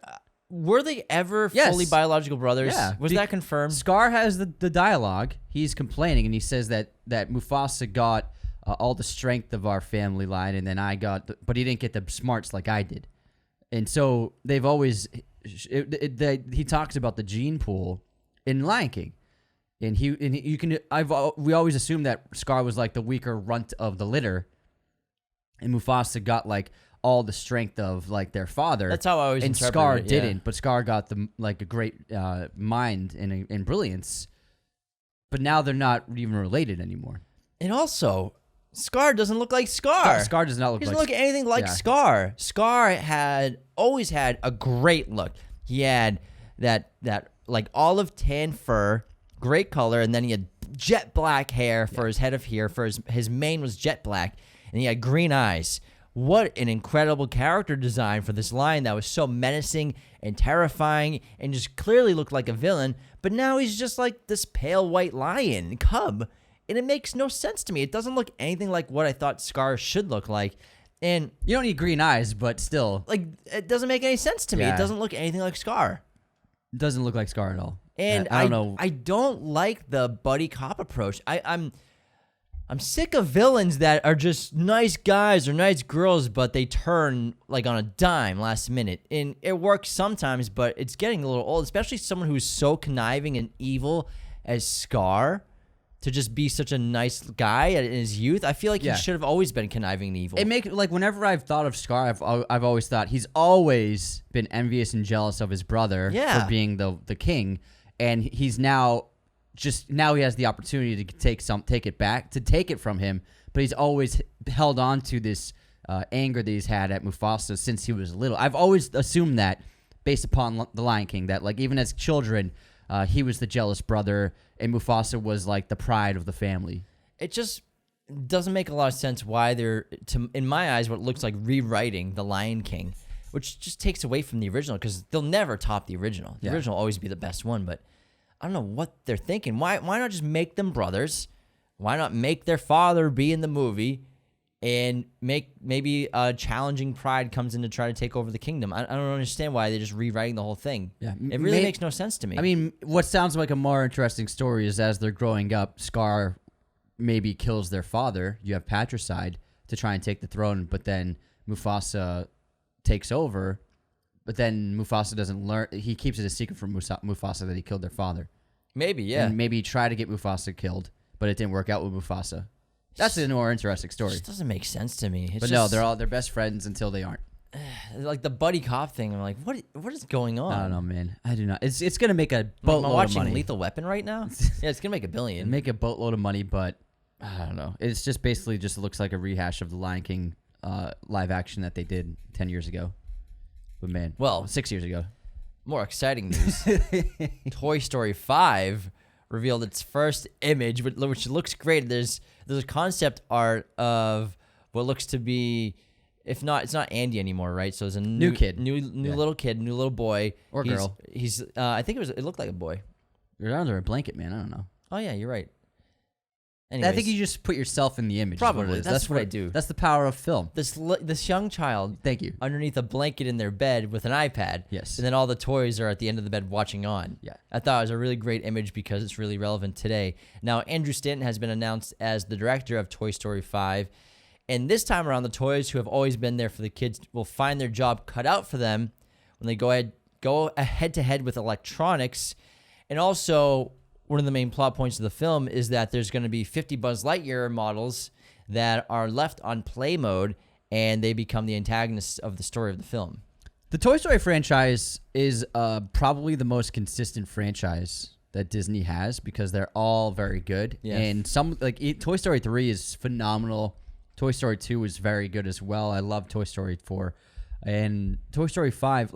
were they ever Yes. fully biological brothers? Yeah. Was that confirmed? Scar has the dialogue. He's complaining, and he says that Mufasa got all the strength of our family line, and then but he didn't get the smarts like I did. And so they've always, he talks about the gene pool in Lion King, and we always assumed that Scar was like the weaker runt of the litter, and Mufasa got like all the strength of like their father. That's how I always and interpreted Scar it, yeah. didn't, but Scar got a great mind and brilliance. But now they're not even related anymore. And also, Scar doesn't look like Scar. Scar does not look He like doesn't look anything like Yeah. Scar. Scar always had a great look. He had that like olive tan fur, great color, and then he had jet black hair for his head of hair. For his mane was jet black, and he had green eyes. What an incredible character design for this lion that was so menacing and terrifying and just clearly looked like a villain. But now he's just like this pale white lion cub. And it makes no sense to me. It doesn't look anything like what I thought Scar should look like. And You don't need green eyes, but still, like it doesn't make any sense to me. Yeah. It doesn't look anything like Scar. it doesn't look like Scar at all. And I don't know. I don't like the buddy cop approach. I'm sick of villains that are just nice guys or nice girls, but they turn like on a dime last minute. And it works sometimes, but it's getting a little old, especially someone who's so conniving and evil as Scar. To just be such a nice guy in his youth, I feel like Yeah. he should have always been conniving and evil. Whenever I've thought of Scar, I've always thought he's always been envious and jealous of his brother Yeah. for being the king, and he's now he has the opportunity to take it from him, but he's always held on to this anger that he's had at Mufasa since he was little. I've always assumed that based upon the Lion King, that like even as children, he was the jealous brother, and Mufasa was like the pride of the family. It just doesn't make a lot of sense why they're, in my eyes, what looks like rewriting The Lion King, which just takes away from the original because they'll never top the original. The original will always be the best one, but I don't know what they're thinking. Why not just make them brothers? Why not make their father be in the movie and maybe a challenging pride comes in to try to take over the kingdom. I don't understand why they're just rewriting the whole thing. Yeah, it really makes no sense to me. I mean, what sounds like a more interesting story is as they're growing up, Scar maybe kills their father. You have patricide to try and take the throne, but then Mufasa takes over. But then Mufasa doesn't learn. He keeps it a secret from Mufasa that he killed their father. Maybe, yeah. And maybe try to get Mufasa killed, but it didn't work out with Mufasa. That's a more interesting story. It just doesn't make sense to me. But no, they're best friends until they aren't. Like the buddy cop thing. I'm like, what is going on? I don't know, man. I do not. It's gonna make a Am boatload I of watching money. Lethal Weapon right now? Yeah, it's gonna make $1 billion. Make a boatload of money, but I don't know. It's just basically just looks like a rehash of the Lion King live action that they did 10 years ago. But man, well, 6 years ago. More exciting news. Toy Story 5 revealed its first image, which looks great. There's a concept art of what looks to be, if not, it's not Andy anymore, right? So it's a new kid, new little kid, new little boy or girl. He's I think it looked like a boy. You're under a blanket, man. I don't know. Oh yeah, you're right. Anyways, I think you just put yourself in the image. Probably. That's what I do. That's the power of film. This young child, thank you, underneath a blanket in their bed with an iPad. Yes. And then all the toys are at the end of the bed watching on. Yeah. I thought it was a really great image because it's really relevant today. Now, Andrew Stanton has been announced as the director of Toy Story 5. And this time around, the toys who have always been there for the kids will find their job cut out for them when they go head to head with electronics. And also, one of the main plot points of the film is that there's going to be 50 Buzz Lightyear models that are left on play mode, and they become the antagonists of the story of the film. The Toy Story franchise is probably the most consistent franchise that Disney has because they're all very good. Yeah. And Toy Story 3 is phenomenal. Toy Story 2 is very good as well. I love Toy Story 4. And Toy Story 5,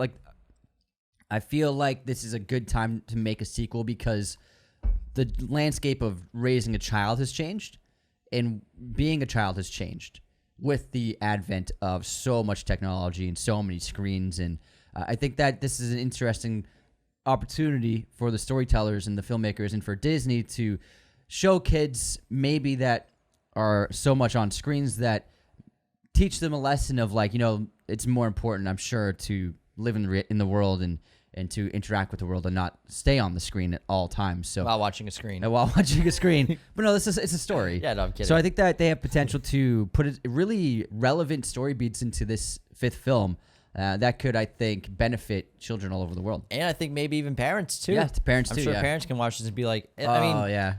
I feel like this is a good time to make a sequel because the landscape of raising a child has changed and being a child has changed with the advent of so much technology and so many screens. And I think that this is an interesting opportunity for the storytellers and the filmmakers and for Disney to show kids maybe that are so much on screens that teach them a lesson of it's more important, I'm sure, to live in the world and to interact with the world and not stay on the screen at all times. So While watching a screen. While watching a screen. But no, it's a story. Yeah, no, I'm kidding. So I think that they have potential to put really relevant story beats into this fifth film that could, I think, benefit children all over the world. And I think maybe even parents, too. Yeah, parents, I'm too, sure yeah. parents can watch this and be like, yeah.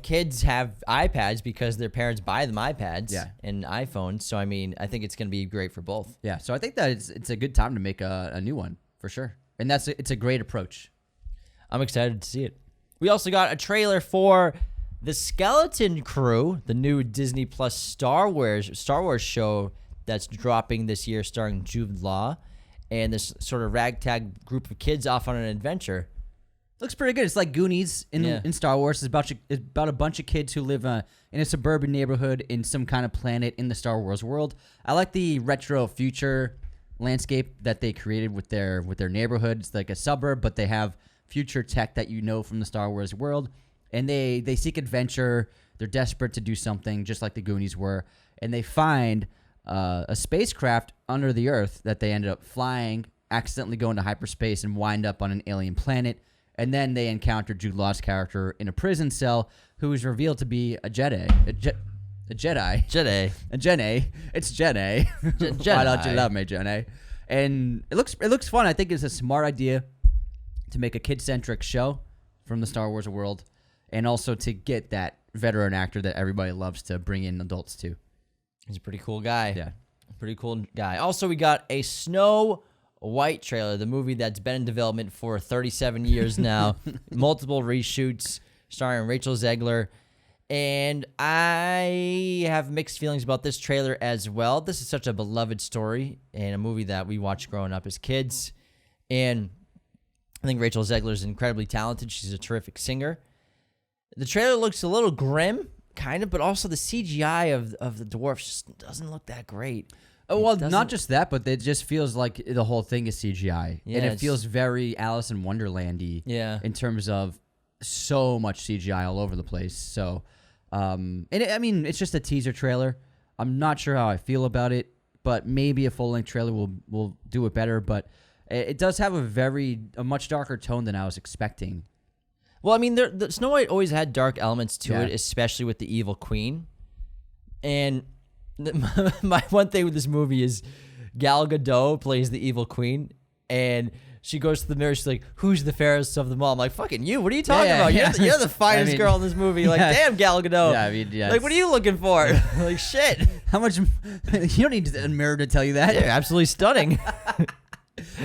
Kids have iPads because their parents buy them iPads and iPhones. So, I think it's going to be great for both. Yeah, so I think that it's a good time to make a new one, for sure. And it's a great approach. I'm excited to see it. We also got a trailer for The Skeleton Crew, the new Disney Plus Star Wars show that's dropping this year starring Jude Law and this sort of ragtag group of kids off on an adventure. Looks pretty good. It's like Goonies in Star Wars. It's about a bunch of kids who live in a suburban neighborhood in some kind of planet in the Star Wars world. I like the retro future landscape that they created with their neighborhood. It's like a suburb, but they have future tech that from the Star Wars world, and they seek adventure. They're desperate to do something, just like the Goonies were, and they find a spacecraft under the Earth that they ended up flying, accidentally go into hyperspace, and wind up on an alien planet. And then they encounter Jude Law's character in a prison cell, who is revealed to be a Jedi. It's Jenna. Why don't you love me, Jenna? And it looks fun. I think it's a smart idea to make a kid-centric show from the Star Wars world, and also to get that veteran actor that everybody loves to bring in adults too. He's a pretty cool guy. Yeah. Pretty cool guy. Also, we got a Snow White trailer, the movie that's been in development for 37 years now. Multiple reshoots starring Rachel Zegler. And I have mixed feelings about this trailer as well. This is such a beloved story and a movie that we watched growing up as kids. And I think Rachel Zegler is incredibly talented. She's a terrific singer. The trailer looks a little grim, kind of, but also the CGI of the dwarfs just doesn't look that great. Oh, well, not just that, but it just feels like the whole thing is CGI. Yeah, and it feels very Alice in Wonderland-y in terms of so much CGI all over the place. So, it's just a teaser trailer. I'm not sure how I feel about it, but maybe a full-length trailer will do it better. But it does have a much darker tone than I was expecting. Well, I mean, the Snow White always had dark elements to Yeah. it, especially with the evil queen. And my one thing with this movie is Gal Gadot plays the evil queen, and she goes to the mirror. She's like, "Who's the fairest of them all?" I'm like, "Fucking you! What are you talking about? You're the finest girl in this movie." Like, damn, Gal Gadot. Yeah, I mean, yeah. Like, what are you looking for? Like, shit. How much? You don't need a mirror to tell you that. You're absolutely stunning.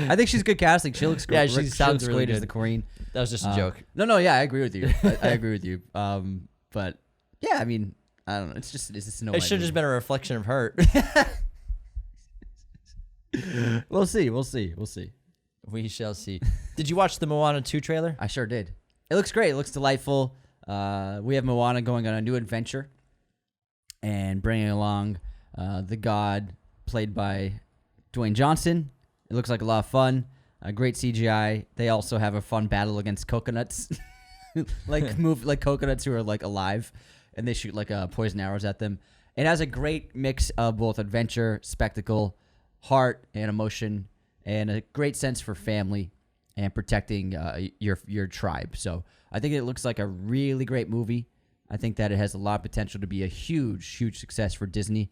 I think she's good casting. She looks great. Yeah, she sounds really great as good. the queen. That was just a joke. No, yeah, I agree with you. I agree with you. But yeah, I mean, I don't know. It's just no. It should have just been a reflection of her. We'll see. We shall see. Did you watch the Moana 2 trailer? I sure did. It looks great. It looks delightful. We have Moana going on a new adventure and bringing along the god played by Dwayne Johnson. It looks like a lot of fun. Great CGI. They also have a fun battle against coconuts, like coconuts who are like alive, and they shoot like poison arrows at them. It has a great mix of both adventure, spectacle, heart, and emotion, and a great sense for family and protecting your tribe. So I think it looks like a really great movie. I think that it has a lot of potential to be a huge success for Disney,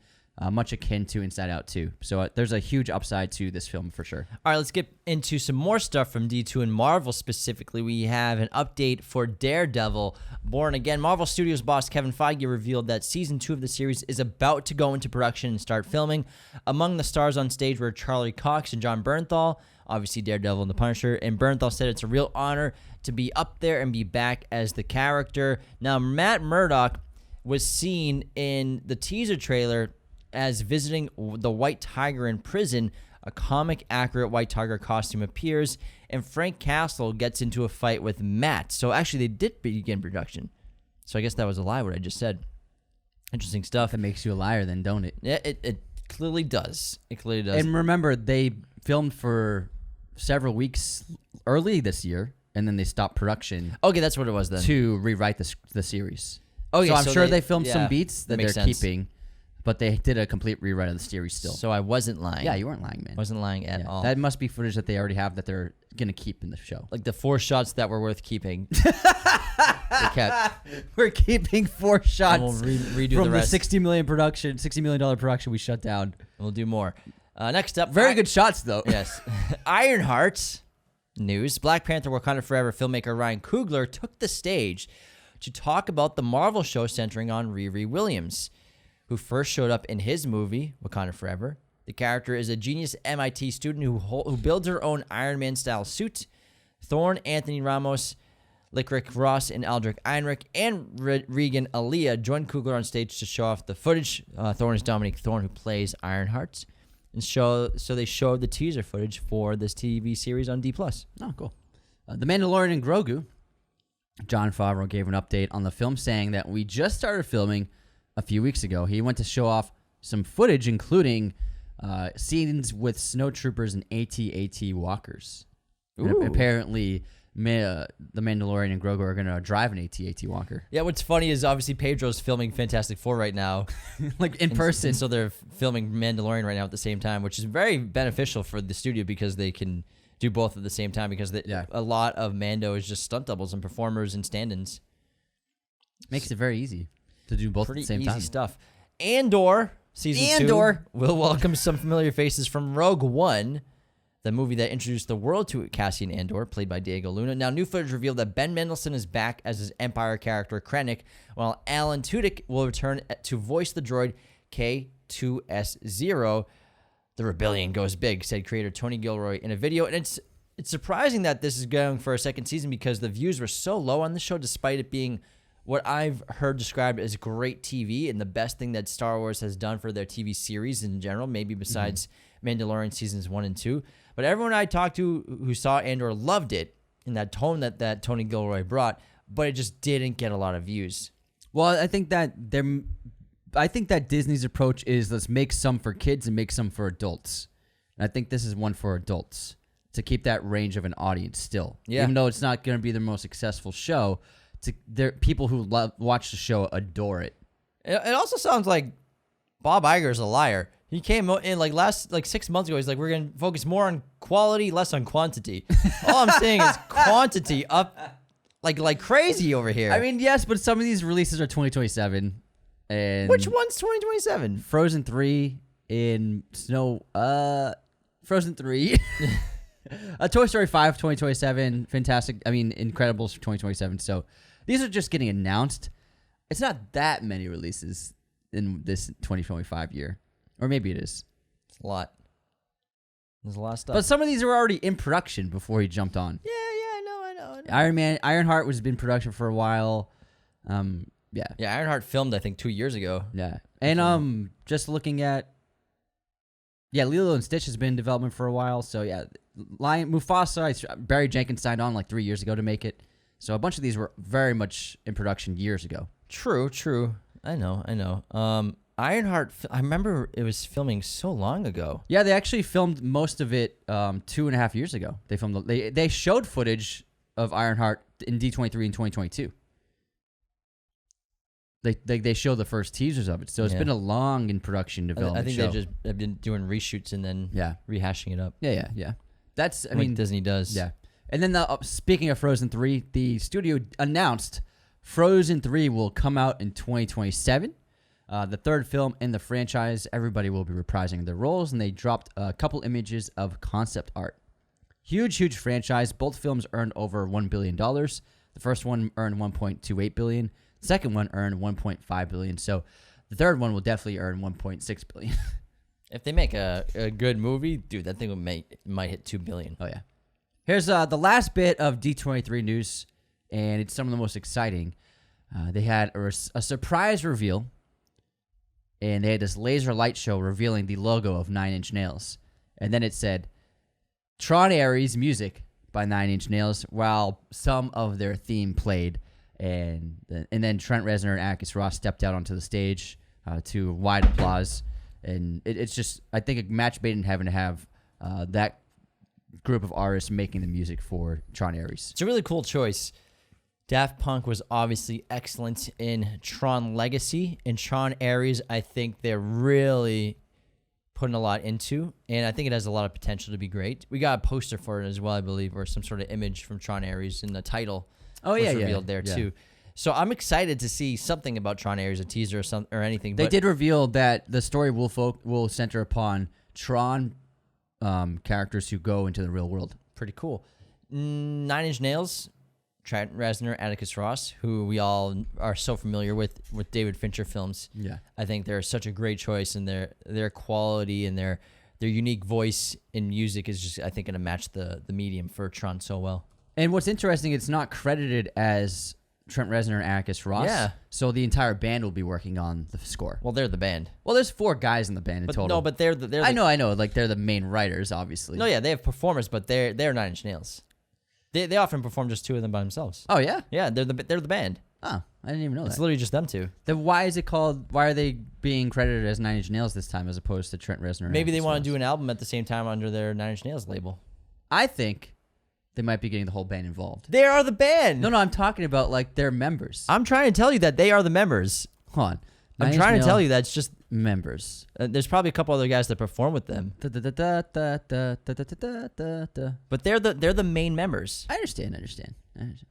much akin to Inside Out 2. So there's a huge upside to this film for sure. All right, let's get into some more stuff from D2 and Marvel specifically. We have an update for Daredevil, Born Again. Marvel Studios boss Kevin Feige revealed that Season 2 of the series is about to go into production and start filming. Among the stars on stage were Charlie Cox and John Bernthal, obviously Daredevil and the Punisher, and Bernthal said it's a real honor to be up there and be back as the character. Now, Matt Murdock was seen in the teaser trailer as visiting the White Tiger in prison. A comic-accurate White Tiger costume appears, and Frank Castle gets into a fight with Matt. So actually, they did begin production. So I guess that was a lie, what I just said. Interesting stuff. That makes you a liar then, don't it? Yeah, it clearly does. It clearly does. And remember, they filmed for several weeks early this year, and then they stopped production Okay, that's what it was then. to rewrite the series. Okay, so I'm sure they filmed yeah, some beats that they're makes sense. keeping, but they did a complete rewrite of the series still. So I wasn't lying. Yeah, you weren't lying, man. Wasn't lying at all. That must be footage that they already have that they're gonna keep in the show. Like the 4 shots that were worth keeping. They kept. We're keeping 4 shots And we'll redo from the rest. $60 million production we shut down. We'll do more. Next up. Very good shots though. Yes. Ironheart news. Black Panther Wakanda Forever filmmaker Ryan Coogler took the stage to talk about the Marvel show centering on Riri Williams, who first showed up in his movie, Wakanda Forever. The character is a genius MIT student who builds her own Iron Man-style suit. Thorne, Anthony Ramos, Licorice Ross, and Aldrich Einrich, and Regan Aaliyah joined Coogler on stage to show off the footage. Thorne is Dominic Thorne, who plays Ironheart. And so they showed the teaser footage for this TV series on D+. Oh, cool. The Mandalorian and Grogu. Jon Favreau gave an update on the film, saying that we just started filming a few weeks ago. He went to show off some footage, including scenes with snowtroopers and AT-AT walkers. And apparently, the Mandalorian and Grogu are going to drive an AT-AT walker. Yeah, what's funny is obviously Pedro's filming Fantastic Four right now. Like in person. And so they're filming Mandalorian right now at the same time, which is very beneficial for the studio because they can do both at the same time because a lot of Mando is just stunt doubles and performers and stand-ins. Makes it very easy to do both at the same time. Pretty easy stuff. Andor Season 2 will welcome some familiar faces from Rogue One, the movie that introduced the world to Cassian Andor, played by Diego Luna. Now, new footage revealed that Ben Mendelsohn is back as his Empire character, Krennic, while Alan Tudyk will return to voice the droid K2S0. The rebellion goes big, said creator Tony Gilroy in a video. And it's surprising that this is going for a second season because the views were so low on the show, despite it being what I've heard described as great TV and the best thing that Star Wars has done for their TV series in general, maybe besides Mandalorian seasons 1 and 2. But everyone I talked to who saw Andor loved it in that tone that Tony Gilroy brought, but it just didn't get a lot of views. Well, I think that Disney's approach is let's make some for kids and make some for adults. And I think this is one for adults to keep that range of an audience still. Yeah. Even though it's not going to be their most successful show, people who watch the show adore it. It also sounds like Bob Iger's a liar. He came in like 6 months ago. He's like, we're gonna focus more on quality, less on quantity. All I'm saying is quantity up like crazy over here. I mean, yes, but some of these releases are 2027. And which one's 2027? Frozen 3 in snow. Frozen 3. Toy Story 5 2027. Fantastic. I mean, Incredibles for 2027. So these are just getting announced. It's not that many releases in this 2025 year. Or maybe it is. It's a lot. There's a lot of stuff. But some of these are already in production before he jumped on. Yeah, I know. Iron Man, Ironheart was been in production for a while. Yeah, Ironheart filmed I think 2 years ago. Yeah, and just looking at, Lilo and Stitch has been in development for a while. So yeah, Mufasa, Barry Jenkins signed on like 3 years ago to make it. So a bunch of these were very much in production years ago. True. I know. Ironheart, I remember it was filming so long ago. Yeah, they actually filmed most of it 2.5 years ago. They showed footage of Ironheart in D23 in 2022. They show the first teasers of it, so it's been a long in production development. I think show. they just have been doing reshoots and then rehashing it up. Yeah. That's I like mean Disney does. Yeah, and then speaking of Frozen 3, the studio announced Frozen 3 will come out in 2027. The third film in the franchise. Everybody will be reprising their roles, and they dropped a couple images of concept art. Huge franchise. Both films earned over $1 billion. The first one earned $1.28 billion. The second one earned $1.5 billion. So the third one will definitely earn $1.6 billion. If they make a good movie, dude, that thing might hit $2 billion. Oh yeah. Here's the last bit of D23 news, and it's some of the most exciting. They had a surprise reveal, and they had this laser light show revealing the logo of Nine Inch Nails, and then it said Tron Ares music by Nine Inch Nails, while some of their theme played, and then Trent Reznor and Atticus Ross stepped out onto the stage to wide applause, and it's just, I think, a match made in heaven to have that group of artists making the music for Tron Ares. It's a really cool choice. Daft Punk was obviously excellent in Tron Legacy. In Tron Ares, I think they're really putting a lot into, and I think it has a lot of potential to be great. We got a poster for it as well, I believe, or some sort of image from Tron Ares, and the title was revealed there too. So I'm excited to see something about Tron Ares, a teaser or anything. They did reveal that the story will center upon Tron characters who go into the real world. Pretty cool. Nine Inch Nails, Trent Reznor, Atticus Ross, who we all are so familiar with David Fincher films. Yeah, I think they're such a great choice, and their quality and their unique voice in music is just, I think, going to match the medium for Tron so well. And what's interesting, it's not credited as Trent Reznor and Atticus Ross. Yeah. So the entire band will be working on the score. Well, they're the band. Well, there's 4 guys in the band in total. No, but they're the I know. Like, they're the main writers, obviously. No, yeah, they have performers, but they're Nine Inch Nails. They often perform just 2 of them by themselves. Oh yeah. Yeah, they're the band. Oh, I didn't even know that. It's literally just them 2. Then why are they being credited as Nine Inch Nails this time as opposed to Trent Reznor? Maybe they want to do an album at the same time under their Nine Inch Nails label. I think they might be getting the whole band involved. They are the band. No, I'm talking about like their members. I'm trying to tell you that they are the members. Hold on. I'm trying to tell you that's just members. There's probably a couple other guys that perform with them, but they're the main members. I understand.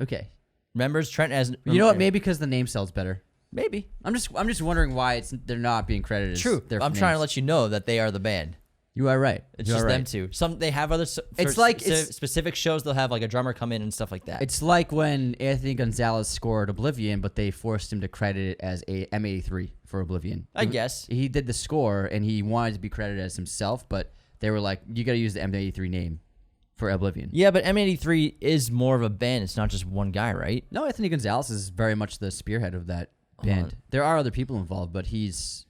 Okay. Members, Trent as you know what? Maybe because the name sells better. Maybe. I'm just wondering why they're not being credited. True. I'm trying to let you know that they are the band. You are right. It's just them 2. They have other. It's like specific shows. They'll have like a drummer come in and stuff like that. It's like when Anthony Gonzalez scored Oblivion, but they forced him to credit it as a M83 for Oblivion. I guess he did the score and he wanted to be credited as himself, but they were like, "You got to use the M83 name for Oblivion." Yeah, but M83 is more of a band. It's not just one guy, right? No, Anthony Gonzalez is very much the spearhead of that band. There are other people involved, but he's.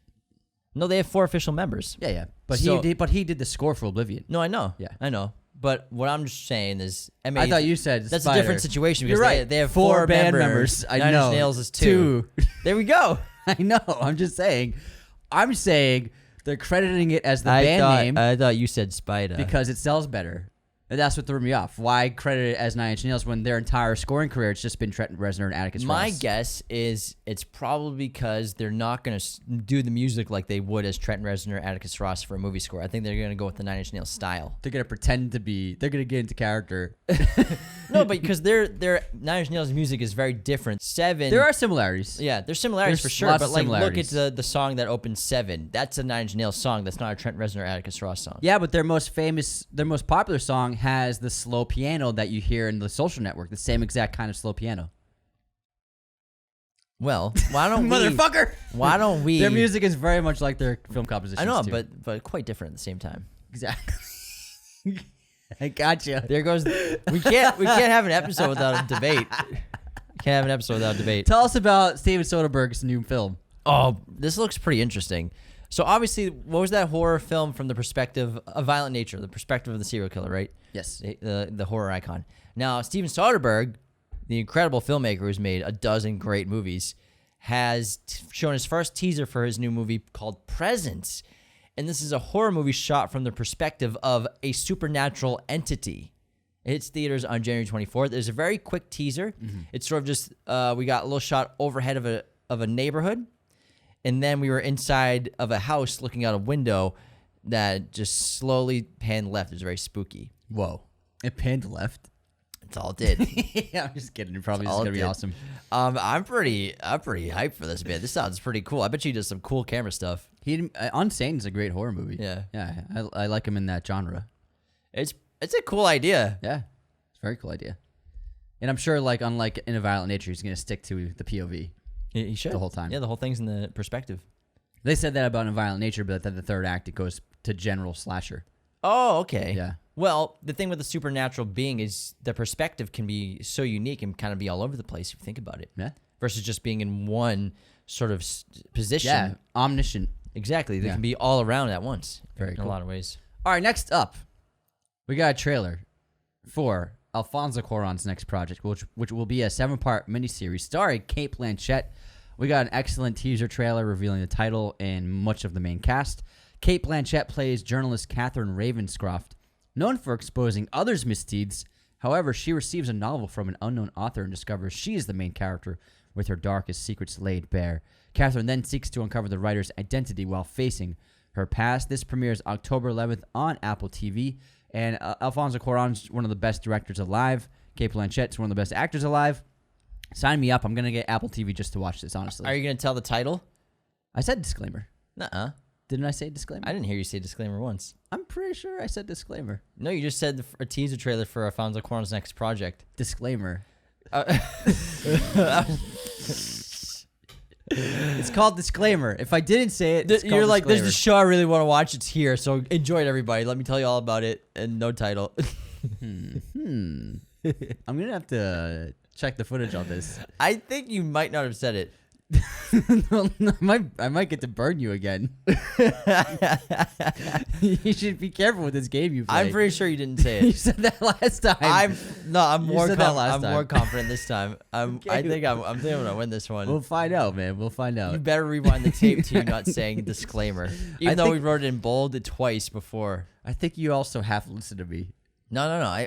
No, they have 4 official members. Yeah. But he did the score for Oblivion. No, I know. Yeah. I know. But what I'm just saying is, I thought you said that's Spider. a different situation because You're right. they have 4 4 band members. I Nine know. Inch Nails is 2. There we go. I know. I'm just saying. They're crediting it as the band name I thought you said Spider because it sells better. And that's what threw me off. Why credit it as Nine Inch Nails when their entire scoring career it's just been Trent Reznor and Atticus Ross? My guess is it's probably because they're not going to do the music like they would as Trent Reznor, Atticus Ross for a movie score. I think they're going to go with the Nine Inch Nails style. They're going to pretend to be. They're going to get into character. No, but because their Nine Inch Nails music is very different. Seven. There are similarities. Yeah, there's similarities for sure. lots But of like, look at similarities. the song that opens Seven. That's a Nine Inch Nails song. That's not a Trent Reznor, Atticus Ross song. Yeah, but their most popular song has the slow piano that you hear in The Social Network. The same exact kind of slow piano. Well, why don't we? Motherfucker. Why don't we? Their music is very much like their film compositions. I know, too. but quite different at the same time. Exactly. I gotcha. There goes. We can't have an episode without a debate. Can't have an episode without a debate. Tell us about Steven Soderbergh's new film. Oh, this looks pretty interesting. So obviously, what was that horror film from the perspective of Violent Nature, the perspective of the serial killer, right? Yes. The horror icon. Now, Steven Soderbergh, the incredible filmmaker who's made a dozen great movies, has shown his first teaser for his new movie called Presence. And this is a horror movie shot from the perspective of a supernatural entity. It hits theaters on January 24th. There's a very quick teaser. Mm-hmm. It's sort of just, we got a little shot overhead of a neighborhood. And then we were inside of a house looking out a window that just slowly panned left. It was very spooky. Whoa. It panned left. That's all it did. Yeah, I'm just kidding. It probably is all going to it be did. awesome. I'm pretty hyped for this, man. This sounds pretty cool. I bet you he does some cool camera stuff. Unsane's a great horror movie. Yeah. Yeah, I like him in that genre. It's a cool idea. Yeah. It's a very cool idea. And I'm sure, like, unlike in A Violent Nature, he's going to stick to the POV. He should. The whole time. Yeah, the whole thing's in the perspective. They said that about In Violent Nature, but then the third act, it goes to general slasher. Oh, okay. Yeah. Well, the thing with the supernatural being is the perspective can be so unique and kind of be all over the place if you think about it. Yeah. Versus just being in one sort of position. Yeah, omniscient. Exactly. They can be all around at once. Very in cool. a lot of ways. All right, next up, we got a trailer for Alfonso Cuarón's next project, which will be a 7-part miniseries starring Cate Blanchett. We got an excellent teaser trailer revealing the title and much of the main cast. Cate Blanchett plays journalist Catherine Ravenscroft, known for exposing others' misdeeds. However, she receives a novel from an unknown author and discovers she is the main character with her darkest secrets laid bare. Catherine then seeks to uncover the writer's identity while facing her past. This premieres October 11th on Apple TV. And Alfonso Cuarón's one of the best directors alive. Cate Blanchett's one of the best actors alive. Sign me up. I'm going to get Apple TV just to watch this, honestly. Are you going to tell the title? I said disclaimer. Nuh-uh. Didn't I say disclaimer? I didn't hear you say disclaimer once. I'm pretty sure I said disclaimer. No, you just said a teaser trailer for Alfonso Cuarón's next project. Disclaimer. It's called disclaimer. If I didn't say it, You're like, disclaimer. there's a show I really want to watch. It's here, so enjoy it, everybody. Let me tell you all about it, and no title. I'm gonna have to check the footage on this. I think you might not have said it. I might get to burn you again. You should be careful with this game you play. I'm pretty sure you didn't say You it. said that last time. I'm You more said that last time. more confident this time. I think I'm thinking I'm gonna win this one. We'll find out, man. We'll find out. You better rewind the tape to you not saying disclaimer, even though think- we wrote it in bold twice before. I think you also have to listen to me. No.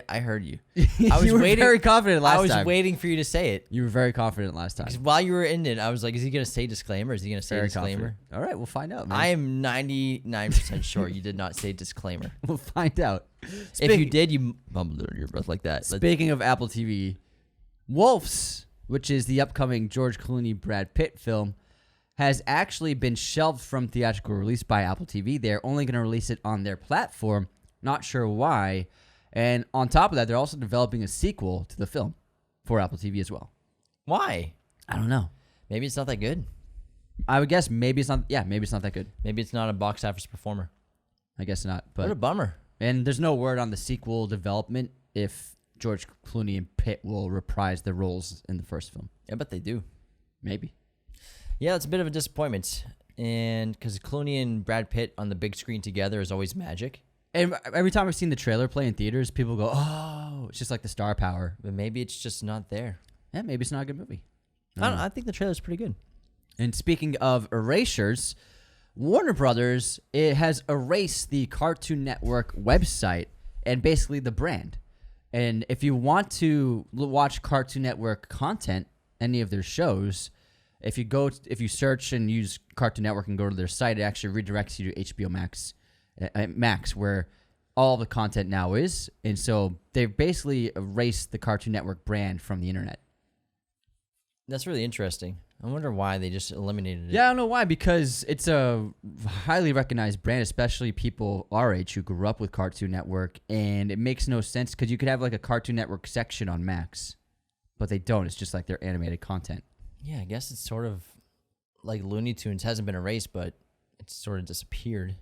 I heard you. I was You were waiting. very confident last I was time. waiting for you to say it. You were very confident last time. 'Cause while you were in it, I was like, is he gonna say disclaimer? Is he gonna say Very disclaimer? confident. All right, we'll find out, man. I am 99% sure you did not say disclaimer. We'll find out. If you did, you mumbled under your breath like that. Speaking of Apple TV, Wolves, which is the upcoming George Clooney Brad Pitt film, has actually been shelved from theatrical release by Apple TV. They're only going to release it on their platform. Not sure why. And on top of that, they're also developing a sequel to the film for Apple TV as well. Why? I don't know. Maybe it's not that good. I would guess maybe it's not. Yeah, maybe it's not that good. Maybe it's not a box office performer. I guess not. What a But bummer. and there's no word on the sequel development if George Clooney and Pitt will reprise their roles in the first film. I bet they do. Maybe. Yeah, it's a bit of a disappointment. And because Clooney and Brad Pitt on the big screen together is always magic. And every time I've seen the trailer play in theaters, people go, "Oh, it's just like the star power." But maybe it's just not there. Yeah, maybe it's not a good movie. I think the trailer's pretty good. And speaking of erasures, Warner Brothers has erased the Cartoon Network website and basically the brand. And if you want to watch Cartoon Network content, any of their shows, if you search and use Cartoon Network and go to their site, it actually redirects you to HBO Max, where all the content now is. And so they've basically erased the Cartoon Network brand from the internet. That's really interesting. I wonder why they just eliminated it. Yeah, I don't know why, because it's a highly recognized brand, especially people our age who grew up with Cartoon Network, and it makes no sense because you could have like a Cartoon Network section on Max, but they don't. It's just like their animated content. Yeah, I guess it's sort of like Looney Tunes hasn't been erased, but it's sort of disappeared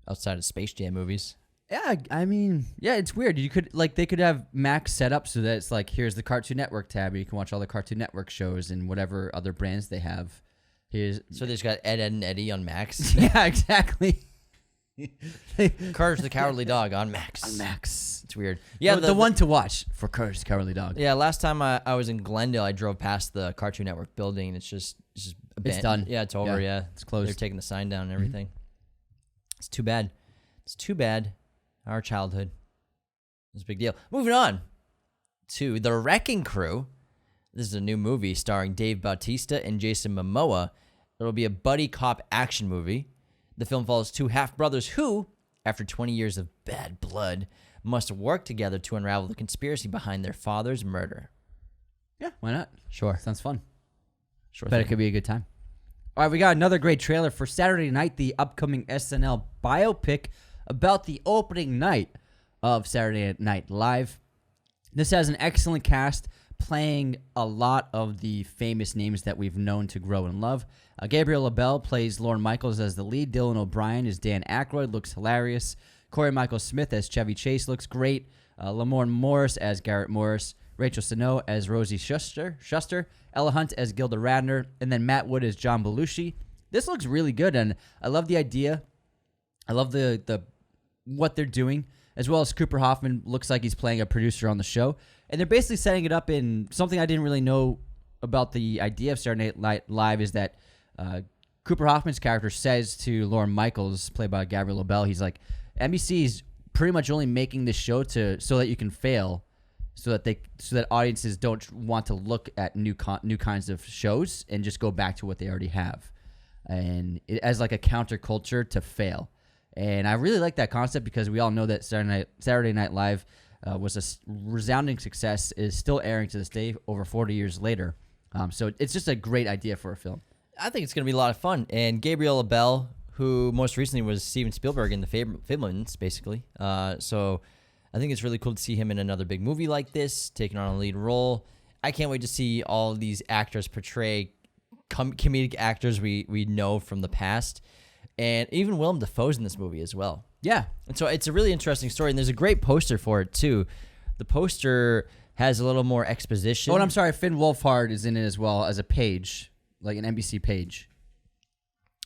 outside of Space Jam movies. Yeah, I mean, yeah, it's weird. They could have Max set up so that it's like, here's the Cartoon Network tab, and you can watch all the Cartoon Network shows and whatever other brands they have. So they just got Ed, Ed, and Eddie on Max. Yeah, exactly. Courage the Cowardly Dog on Max. On Max. It's weird. Yeah, the one to watch for Courage the Cowardly Dog. Yeah, last time I was in Glendale, I drove past the Cartoon Network building, and it's just It's done. Yeah, it's over. Yeah, it's closed. They're taking the sign down and everything. It's too bad. It's too bad. Our childhood. It's a big deal. Moving on to The Wrecking Crew. This is a new movie starring Dave Bautista and Jason Momoa. It'll be a buddy cop action movie. The film follows two half-brothers who, after 20 years of bad blood, must work together to unravel the conspiracy behind their father's murder. Yeah, why not? Sure. Sounds fun. Sure. Bet it could be a good time. All right, we got another great trailer for Saturday night, the upcoming SNL biopic about the opening night of Saturday Night Live. This has an excellent cast playing a lot of the famous names that we've known to grow and love. Gabriel LaBelle plays Lorne Michaels as the lead. Dylan O'Brien as Dan Aykroyd, looks hilarious. Corey Michael Smith as Chevy Chase looks great. Lamorne Morris as Garrett Morris. Rachel Sano as Rosie Shuster. Ella Hunt as Gilda Radner. And then Matt Wood as John Belushi. This looks really good, and I love the idea. I love the what they're doing, as well as Cooper Hoffman looks like he's playing a producer on the show. And they're basically setting it up in something I didn't really know about the idea of Saturday Night Live is that Cooper Hoffman's character says to Lorne Michaels, played by Gabriel LaBelle, he's like, NBC is pretty much only making this show so that you can fail, so that audiences don't want to look at new kinds of shows and just go back to what they already have, and as like a counterculture to fail. And I really like that concept because we all know that Saturday Night Live was a resounding success, is still airing to this day over 40 years later. So it's just a great idea for a film. I think it's going to be a lot of fun. And Gabriel LaBelle, who most recently was Steven Spielberg in The Fabelmans, basically. So I think it's really cool to see him in another big movie like this, taking on a lead role. I can't wait to see all these actors portray comedic actors we know from the past. And even Willem Dafoe's in this movie as well. Yeah. And so it's a really interesting story, and there's a great poster for it, too. The poster has a little more exposition. Oh, and I'm sorry, Finn Wolfhard is in it as well as a page, like an NBC page.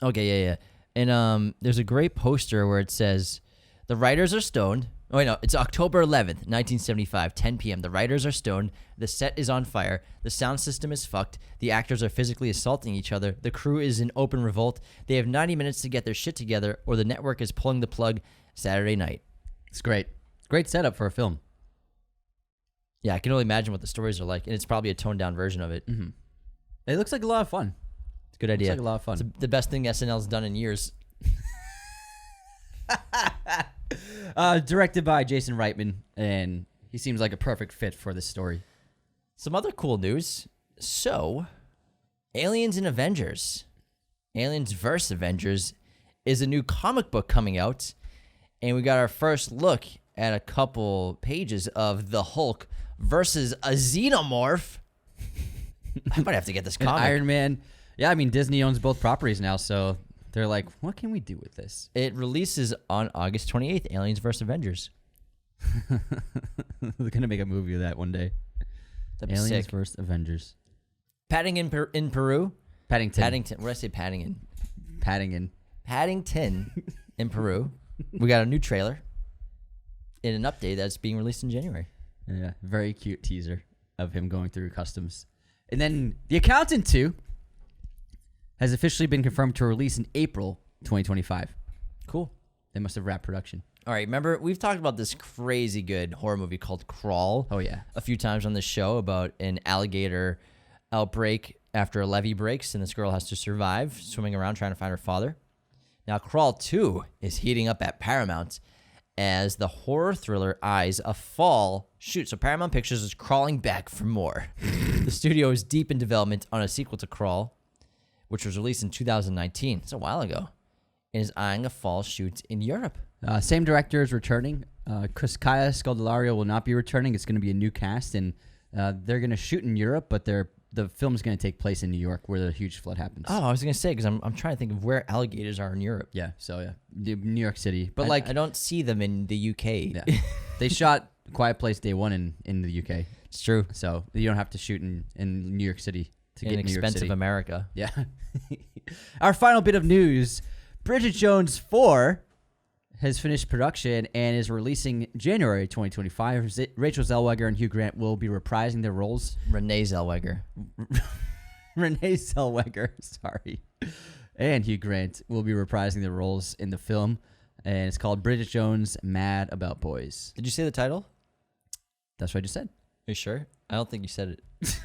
Okay, yeah. And there's a great poster where it says, the writers are stoned. Oh, wait, no, it's October 11th, 1975, 10 p.m. The writers are stoned. The set is on fire. The sound system is fucked. The actors are physically assaulting each other. The crew is in open revolt. They have 90 minutes to get their shit together, or the network is pulling the plug Saturday night. It's great. Great setup for a film. Yeah, I can only imagine what the stories are like, and it's probably a toned-down version of it. Mm-hmm. It looks like a lot of fun. It's a good idea. Looks like a lot of fun. It's the best thing SNL's done in years. Directed by Jason Reitman, and he seems like a perfect fit for this story. Some other cool news. So, Aliens and Avengers. Aliens vs. Avengers is a new comic book coming out, and we got our first look at a couple pages of the Hulk versus a xenomorph. I might have to get this comic. Iron Man. Yeah, I mean, Disney owns both properties now, so they're like, what can we do with this? It releases on August 28th, Aliens vs. Avengers. They're going to make a movie of that one day. Aliens vs. Avengers. Paddington in Peru. Paddington. What did I say? Paddington. Paddington in Peru. We got a new trailer and an update that's being released in January. Yeah, very cute teaser of him going through customs. And then The Accountant 2 has officially been confirmed to release in April 2025. Cool. They must have wrapped production. All right, remember we've talked about this crazy good horror movie called Crawl. Oh, yeah. A few times on this show about an alligator outbreak after a levee breaks and this girl has to survive swimming around trying to find her father. Now, Crawl 2 is heating up at Paramount as the horror thriller Eyes of Fall shoots. So Paramount Pictures is crawling back for more. The studio is deep in development on a sequel to Crawl, which was released in 2019. It's a while ago. And is eyeing a fall shoot in Europe. Same director is returning. Kaya Scodelario will not be returning. It's going to be a new cast, and they're going to shoot in Europe, but the film is going to take place in New York, where the huge flood happens. Oh, I was going to say, because I'm trying to think of where alligators are in Europe. Yeah, so yeah, New York City. But I don't see them in the UK. Yeah. They shot Quiet Place Day 1 in the UK. It's true. So you don't have to shoot in New York City to get In New York City. expensive America. Yeah. Our final bit of news, Bridget Jones 4 has finished production and is releasing January 2025. Rachel Zellweger and Hugh Grant will be reprising their roles. Renee Zellweger. Renee Zellweger, sorry. And Hugh Grant will be reprising their roles in the film. And it's called Bridget Jones Mad About Boys. Did you say the title? That's what I just said. Are you sure? I don't think you said it.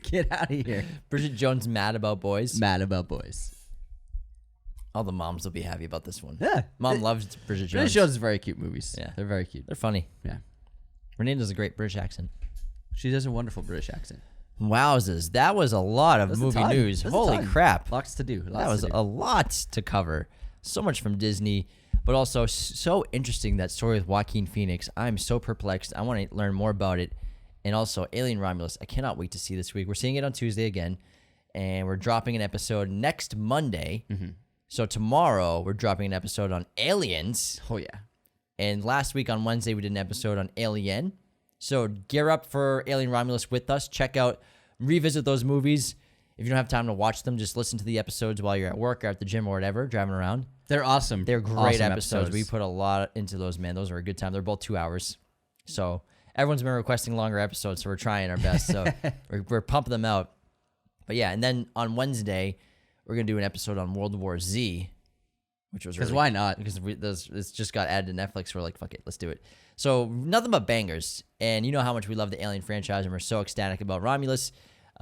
Get out of here. Bridget Jones Mad About Boys. Mad About Boys. All the moms will be happy about this one. Yeah. Mom loves Bridget Jones. Bridget Jones is very cute movies. Yeah. They're very cute. They're funny. Yeah. Renee does a great British accent. She does a wonderful British accent. Wowzers. That was a lot of movie news. Holy crap. Lots to do. That was a lot to cover. So much from Disney, but also so interesting, that story with Joaquin Phoenix. I'm so perplexed. I want to learn more about it. And also Alien Romulus. I cannot wait to see this week. We're seeing it on Tuesday again, and we're dropping an episode next Monday. Mm-hmm. So tomorrow we're dropping an episode on Aliens. Oh, yeah. And last week on Wednesday we did an episode on Alien. So gear up for Alien Romulus with us. Revisit those movies. If you don't have time to watch them, just listen to the episodes while you're at work or at the gym or whatever, driving around. They're awesome. They're great episodes. We put a lot into those, man. Those are a good time. They're both 2 hours. So everyone's been requesting longer episodes, so we're trying our best. So we're pumping them out. But yeah, and then on Wednesday, we're going to do an episode on World War Z, which was really... Because why not? Because it's just got added to Netflix. We're like, fuck it, let's do it. So nothing but bangers. And you know how much we love the Alien franchise, and we're so ecstatic about Romulus.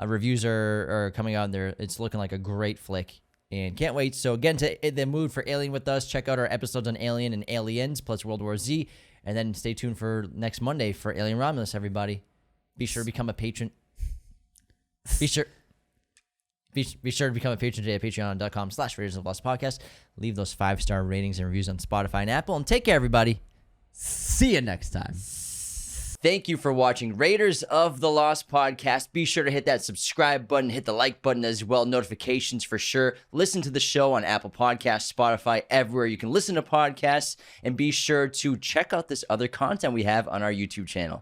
Reviews are coming out, and it's looking like a great flick. And can't wait. So get into the mood for Alien with us. Check out our episodes on Alien and Aliens, plus World War Z. And then stay tuned for next Monday for Alien Romulus, everybody. Be sure to become a patron. Be sure to become a patron today at patreon.com/Raiders of the Lost Podcast. Leave those 5-star ratings and reviews on Spotify and Apple. And take care, everybody. See you next time. Thank you for watching Raiders of the Lost Podcast. Be sure to hit that subscribe button, hit the like button as well, notifications for sure. Listen to the show on Apple Podcasts, Spotify, everywhere you can listen to podcasts. And be sure to check out this other content we have on our YouTube channel.